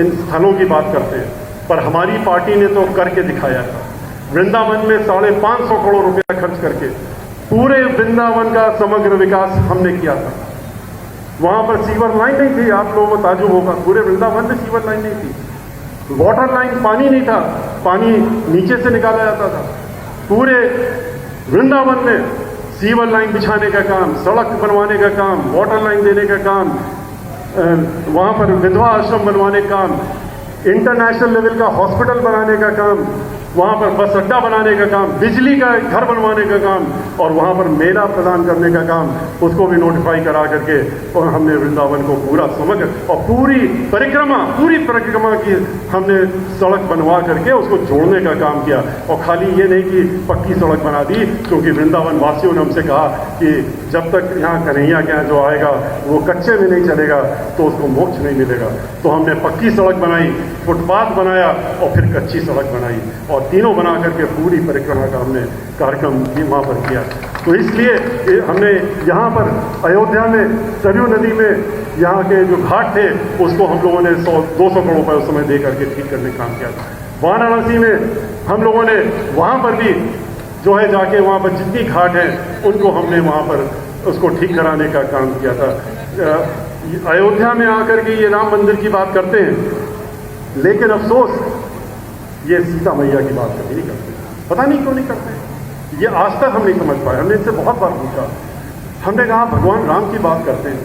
इन स्थलों की बात करते हैं, पर हमारी पार्टी ने तो करके दिखाया था। वृंदावन में 550 करोड़ रुपया खर्च करके पूरे वृंदावन का समग्र विकास हमने किया था। वहाँ पर सीवर लाइन नहीं थी, आप लोगों को ताजुब होगा, पूरे वृंदावन में सीवर लाइन नहीं थी, वाटर लाइन, पानी नहीं था, पानी नीचे से निकाला जाता था। पूरे वृंदावन में सीवर लाइन बिछाने का काम, सड़क बनवाने का काम, वाटर लाइन देने का काम, वहाँ पर विधवा आश्रम बनवाने का काम, इंटरनेशनल लेवल का हॉस्पिटल बनाने का काम, वहाँ पर बस अड्डा बनाने का काम, बिजली का घर बनवाने का काम और वहाँ पर मेला प्रदान करने का काम, उसको भी नोटिफाई करा करके और हमने वृंदावन को पूरा समग्र और पूरी परिक्रमा की हमने सड़क बनवा करके उसको जोड़ने का काम किया। और खाली ये नहीं कि पक्की सड़क बना दी, क्योंकि वृंदावन वासियों ने हमसे कहा कि जब तक यहाँ कन्हैया के यहाँ जो आएगा वो कच्चे में नहीं चलेगा तो उसको मोक्ष नहीं मिलेगा। तो हमने पक्की सड़क बनाई, फुटपाथ बनाया और फिर कच्ची सड़क बनाई और तीनों बना करके पूरी परिक्रमा का हमने कार्यक्रम भी वहाँ पर किया। तो इसलिए हमने यहाँ पर अयोध्या में सरयू नदी में यहाँ के जो घाट थे उसको हम लोगों ने 100-200 करोड़ रुपये उस समय दे करके ठीक करने का काम किया था। वाराणसी में हम लोगों ने वहाँ पर भी जो है जाके वहाँ पर जितनी घाट हैं उनको हमने वहाँ पर उसको ठीक कराने का काम किया था। अयोध्या में आकर के ये राम मंदिर की बात करते हैं, लेकिन अफसोस ये सीता मैया की बात कभी नहीं करते। पता नहीं क्यों नहीं करते, ये आज तक हम नहीं समझ पाए। हमने इनसे बहुत बार पूछा, हमने कहा भगवान राम की बात करते हैं,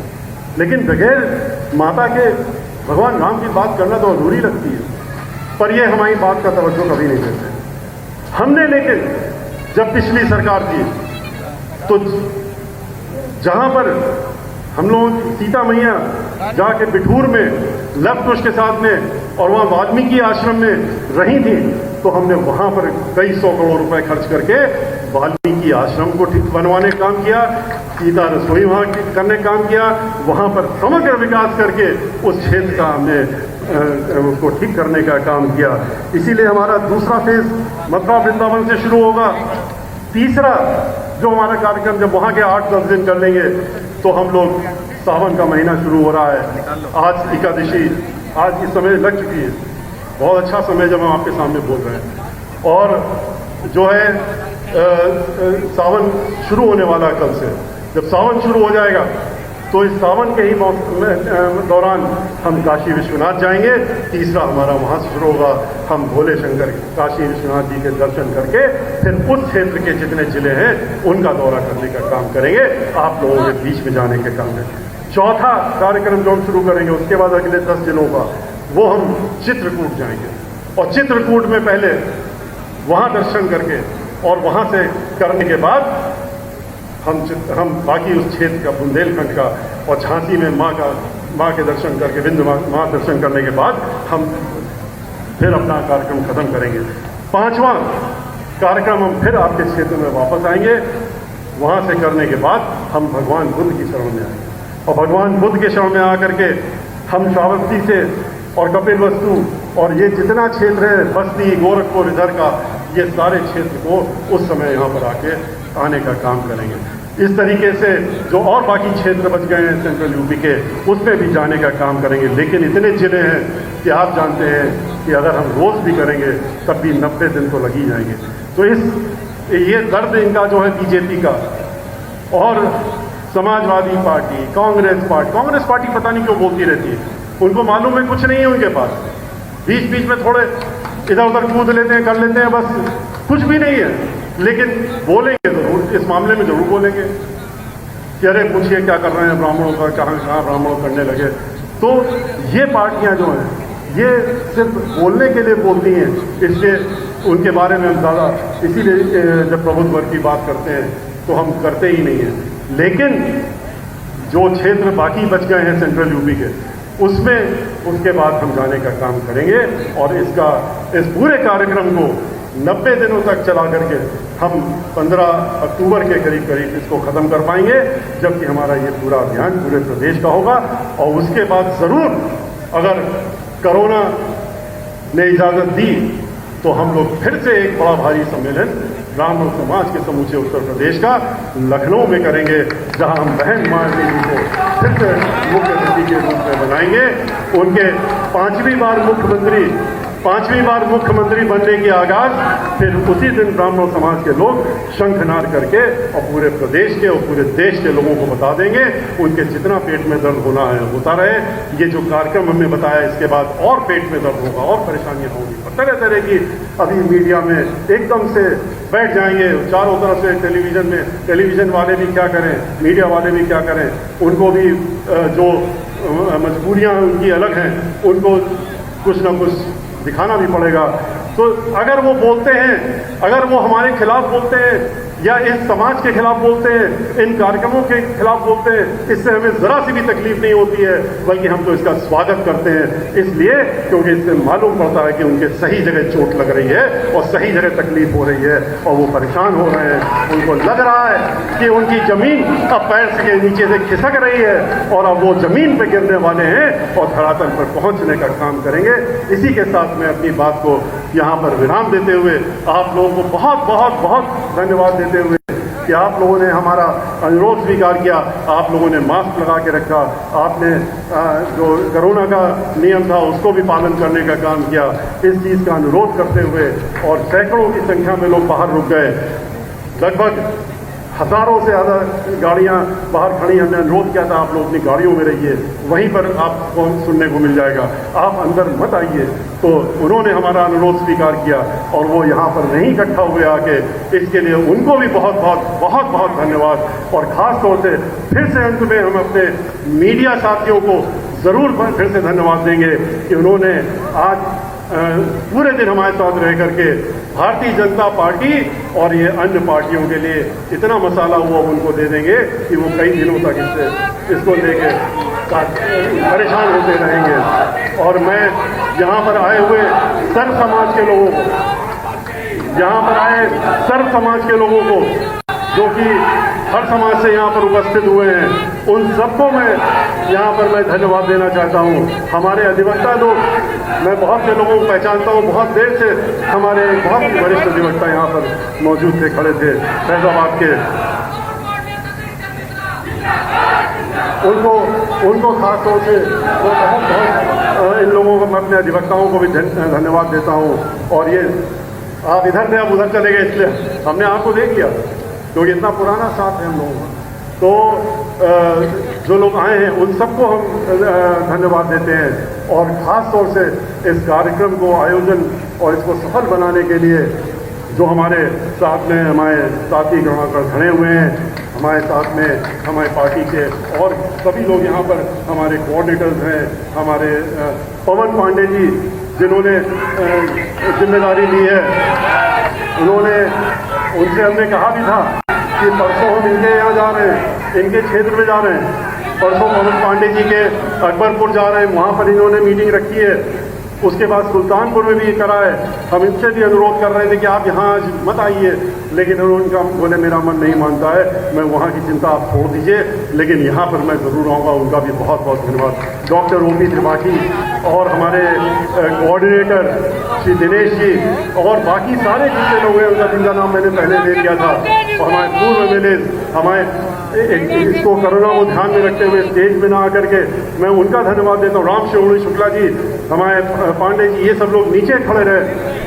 लेकिन बगैर माता के भगवान राम की बात करना तो अधूरी लगती है, पर ये हमारी बात का तवज्जो कभी नहीं देते। हमने लेकिन जब पिछली सरकार थी तो जहां पर हम लोग सीता मैया जाके बिठूर में लव कुश के साथ में और वहाँ वाल्मीकि आश्रम में रही थी, तो हमने वहाँ पर कई 100 करोड़ रुपए खर्च करके वाल्मीकि आश्रम को ठीक बनवाने का काम किया, सीता रसोई वहाँ करने का काम किया, वहाँ पर समग्र विकास करके उस क्षेत्र का हमने उसको ठीक करने का काम किया। इसीलिए हमारा दूसरा फेज मथुरा वृंदावन से शुरू होगा। तीसरा जो हमारा कार्यक्रम जब वहाँ के 8-10 दिन कर लेंगे तो हम लोग सावन का महीना शुरू हो रहा है। आज एकादशी आज इस समय लग चुकी है, बहुत अच्छा समय जब हम आपके सामने बोल रहे हैं। और जो है सावन शुरू होने वाला है कल से। जब सावन शुरू हो जाएगा तो इस सावन के ही दौरान हम काशी विश्वनाथ जाएंगे। तीसरा हमारा वहाँ से शुरू होगा, हम भोले शंकर काशी विश्वनाथ जी के दर्शन करके फिर उस क्षेत्र के जितने जिले हैं उनका दौरा करने का काम करेंगे, आप लोगों के बीच में जाने के काम करेंगे। चौथा कार्यक्रम जो हम शुरू करेंगे उसके बाद अगले 10 दिनों का वो हम चित्रकूट जाएंगे और चित्रकूट में पहले वहाँ दर्शन करके और वहाँ से करने के बाद हम बाकी उस क्षेत्र का बुंदेलखंड का और झांसी में माँ के दर्शन करके विंध्य माँ दर्शन करने के बाद हम फिर अपना कार्यक्रम खत्म करेंगे। 5वां कार्यक्रम हम फिर आपके क्षेत्र में वापस आएंगे। वहाँ से करने के बाद हम भगवान बुद्ध की शरण में आएंगे और भगवान बुद्ध के शरण में आकर के हम श्रावस्ती से और कपिलवस्तु और ये जितना क्षेत्र है बस्ती गोरखपुर इधर का, ये सारे क्षेत्र को उस समय यहाँ पर आने का काम करेंगे। इस तरीके से जो और बाकी क्षेत्र बच गए हैं सेंट्रल यूपी के, उसमें भी जाने का काम करेंगे। लेकिन इतने जिले हैं कि आप जानते हैं कि अगर हम रोज़ भी करेंगे तब भी 90 दिन तो लग ही जाएंगे। तो ये दर्द इनका जो है बीजेपी का और समाजवादी पार्टी, कांग्रेस पार्टी पता नहीं क्यों बोलती रहती है, उनको मालूम है कुछ नहीं है उनके पास, बीच बीच में थोड़े इधर उधर कूद लेते हैं, कर लेते हैं, बस कुछ भी नहीं है। लेकिन बोलेंगे जरूर, इस मामले में जरूर बोलेंगे कि अरे पूछिए क्या कर रहे हैं ब्राह्मणों का, कहाँ ब्राह्मणों करने लगे। तो ये पार्टियां जो हैं ये सिर्फ बोलने के लिए बोलती हैं, इसलिए उनके बारे में हम ज़्यादा इसीलिए जब प्रबुद्ध वर्ग की बात करते हैं तो हम करते ही नहीं हैं। लेकिन जो क्षेत्र बाकी बच गए हैं सेंट्रल यूपी के, उसमें उसके बाद हम जाने का काम करेंगे और इस पूरे कार्यक्रम को 90 दिनों तक चला करके हम 15 अक्टूबर के करीब इसको ख़त्म कर पाएंगे, जबकि हमारा ये पूरा अभियान पूरे प्रदेश का होगा। और उसके बाद ज़रूर अगर कोरोना ने इजाज़त दी तो हम लोग फिर से एक बड़ा भारी सम्मेलन ब्राह्मण समाज के समूचे उत्तर प्रदेश का लखनऊ में करेंगे, जहां हम बहन मायावती जी को फिर से मुख्यमंत्री के रूप में बनाएंगे। उनके 5वीं बार मुख्यमंत्री 5वीं बार मुख्यमंत्री बनने की आगाज, फिर उसी दिन ब्राह्मण समाज के लोग शंखनाद करके और पूरे प्रदेश के और पूरे देश के लोगों को बता देंगे, उनके जितना पेट में दर्द होना है होता रहे। ये जो कार्यक्रम हमने बताया, इसके बाद और पेट में दर्द होगा और परेशानियां होंगी, तरह तरह की अभी मीडिया में एकदम से बैठ जाएंगे चारों तरफ से। टेलीविजन वाले भी क्या करें, मीडिया वाले भी क्या करें, उनको भी जो मजबूरियां उनकी अलग हैं, उनको कुछ ना कुछ दिखाना भी पड़ेगा। तो अगर वो बोलते हैं, अगर वो हमारे खिलाफ बोलते हैं या इस समाज के खिलाफ बोलते हैं, इन कार्यक्रमों के खिलाफ बोलते हैं, इससे हमें जरा सी भी तकलीफ नहीं होती है, बल्कि हम तो इसका स्वागत करते हैं। इसलिए क्योंकि इससे मालूम पड़ता है कि उनके सही जगह चोट लग रही है और सही जगह तकलीफ हो रही है और वो परेशान हो रहे हैं। उनको लग रहा है कि उनकी जमीन अब पैर के नीचे से खिसक रही है और अब वो जमीन पर गिरने वाले हैं और धरातल पर पहुंचने का काम करेंगे। इसी के साथ मैं अपनी बात को यहाँ पर विराम देते हुए आप लोगों को बहुत बहुत बहुत धन्यवाद देते हुए कि आप लोगों ने हमारा अनुरोध स्वीकार किया, आप लोगों ने मास्क लगा के रखा, आपने जो कोरोना का नियम था उसको भी पालन करने का काम किया। इस चीज़ का अनुरोध करते हुए और सैकड़ों की संख्या में लोग बाहर रुक गए, लगभग हजारों से ज़्यादा गाड़ियां बाहर खड़ी। हमने अनुरोध किया था आप लोग अपनी गाड़ियों में रहिए, वहीं पर आपको सुनने को मिल जाएगा, आप अंदर मत आइए। तो उन्होंने हमारा अनुरोध स्वीकार किया और वो यहाँ पर नहीं इकट्ठा हुए आके, इसके लिए उनको भी बहुत बहुत बहुत बहुत धन्यवाद। और ख़ास तौर से फिर से अंत में हम अपने मीडिया साथियों को ज़रूर फिर से धन्यवाद देंगे कि उन्होंने आज पूरे दिन हमारे साथ रह करके भारतीय जनता पार्टी और ये अन्य पार्टियों के लिए इतना मसाला हुआ उनको दे देंगे कि वो कई दिनों तक इसको लेके परेशान होते रहेंगे। और मैं यहाँ पर आए हुए सर्व समाज के लोगों को, यहाँ पर आए सर्व समाज के लोगों को जो कि हर समाज से यहाँ पर उपस्थित हुए हैं, उन सबको मैं यहाँ पर मैं धन्यवाद देना चाहता हूँ। हमारे अधिवक्ता लोग, मैं बहुत से लोगों को पहचानता हूँ, बहुत देर से हमारे बहुत ही वरिष्ठ अधिवक्ता यहाँ पर मौजूद थे, खड़े थे फैजाबाद के। उनको खास तौर से बहुत इन लोगों को, मैं अपने अधिवक्ताओं को भी धन्यवाद देता हूँ। और ये आप इधर से आप उधर चले गए, इसलिए हमने आपको देख लिया क्योंकि इतना पुराना साथ है हम लोगों का। तो जो लोग आए हैं उन सबको हम धन्यवाद देते हैं। और ख़ास तौर से इस कार्यक्रम को आयोजन और इसको सफल बनाने के लिए जो हमारे साथ में हमारे साथी खड़े हुए हैं, हमारे साथ में हमारे पार्टी के और सभी लोग यहाँ पर हमारे कोऑर्डिनेटर्स हैं, हमारे पवन पांडे जी जिन्होंने जिम्मेदारी ली है, उनसे हमने कहा भी था कि परसों हम इनके यहाँ जा रहे हैं, इनके क्षेत्र में जा रहे हैं, परसों पवन पांडे जी के अकबरपुर जा रहे हैं, वहाँ पर इन्होंने मीटिंग रखी है। उसके बाद सुल्तानपुर में भी करा है। हम इनसे भी अनुरोध कर रहे थे कि आप यहाँ आज मत आइए, लेकिन उनका बोले मेरा मन नहीं मानता है, मैं वहाँ की चिंता आप छोड़ दीजिए, लेकिन यहाँ पर मैं ज़रूर आऊँगा। उनका भी बहुत बहुत धन्यवाद। डॉक्टर ओपी त्रिपाठी और हमारे कोऑर्डिनेटर श्री दिनेश जी और बाकी सारे जितने लोग हैं, उनका जिनका नाम मैंने पहले ले लिया था, और हमारे पूर्व में हमारे इसको कोरोना को ध्यान में रखते हुए स्टेज में ना आकर के, मैं उनका धन्यवाद देता हूँ। राम शिवणी शुक्ला जी, हमारे पांडे जी, ये सब लोग नीचे खड़े रहे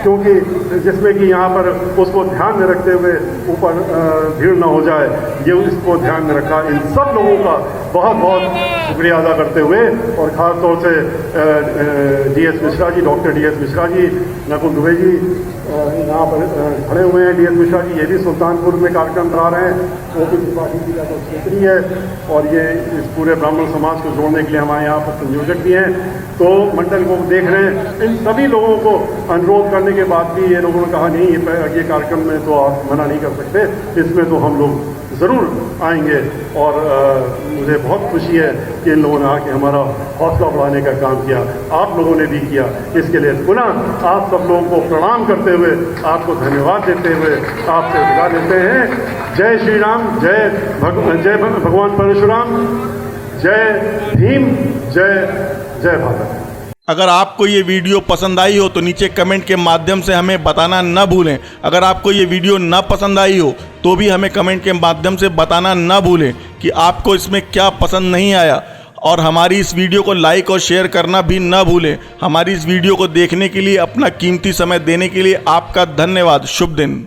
क्योंकि जिसमें कि यहाँ पर उसको ध्यान में रखते हुए ऊपर भीड़ ना हो जाए, ये इसको ध्यान में रखा। इन सब लोगों का बहुत बहुत शुक्रिया अदा करते हुए और ख़ास तौर से DS Mishra ji, doctor DS Mishra ji, Nakul Dubey ji यहाँ पर खड़े हुए हैं। DS मिश्रा जी ये भी सुल्तानपुर में कार्यक्रम करा रहे हैं। ओपी त्रिपाठी जी का तो क्षेत्रीय है और ये इस पूरे ब्राह्मण समाज को जोड़ने के लिए हमारे यहाँ पर संयोजक भी हैं, तो मंडल को देख रहे हैं। इन सभी लोगों को अनुरोध करने के बाद भी ये लोगों ने कहा नहीं, ये कार्यक्रम में तो आप मना नहीं कर सकते, इसमें तो हम लोग ज़रूर आएंगे। और मुझे बहुत खुशी है कि इन लोगों ने आके हमारा हौसला बढ़ाने का काम किया, आप लोगों ने भी किया। इसके लिए पुनः आप सब लोगों को प्रणाम करते हुए, आपको धन्यवाद देते हुए आपसे विदा देते हैं। जय श्री राम, जय भगवान परशुराम, जय भीम, जय भारत। अगर आपको ये वीडियो पसंद आई हो तो नीचे कमेंट के माध्यम से हमें बताना न भूलें। अगर आपको ये वीडियो न पसंद आई हो तो भी हमें कमेंट के माध्यम से बताना न भूलें कि आपको इसमें क्या पसंद नहीं आया। और हमारी इस वीडियो को लाइक और शेयर करना भी न भूलें। हमारी इस वीडियो को देखने के लिए, अपना कीमती समय देने के लिए आपका धन्यवाद। शुभ दिन।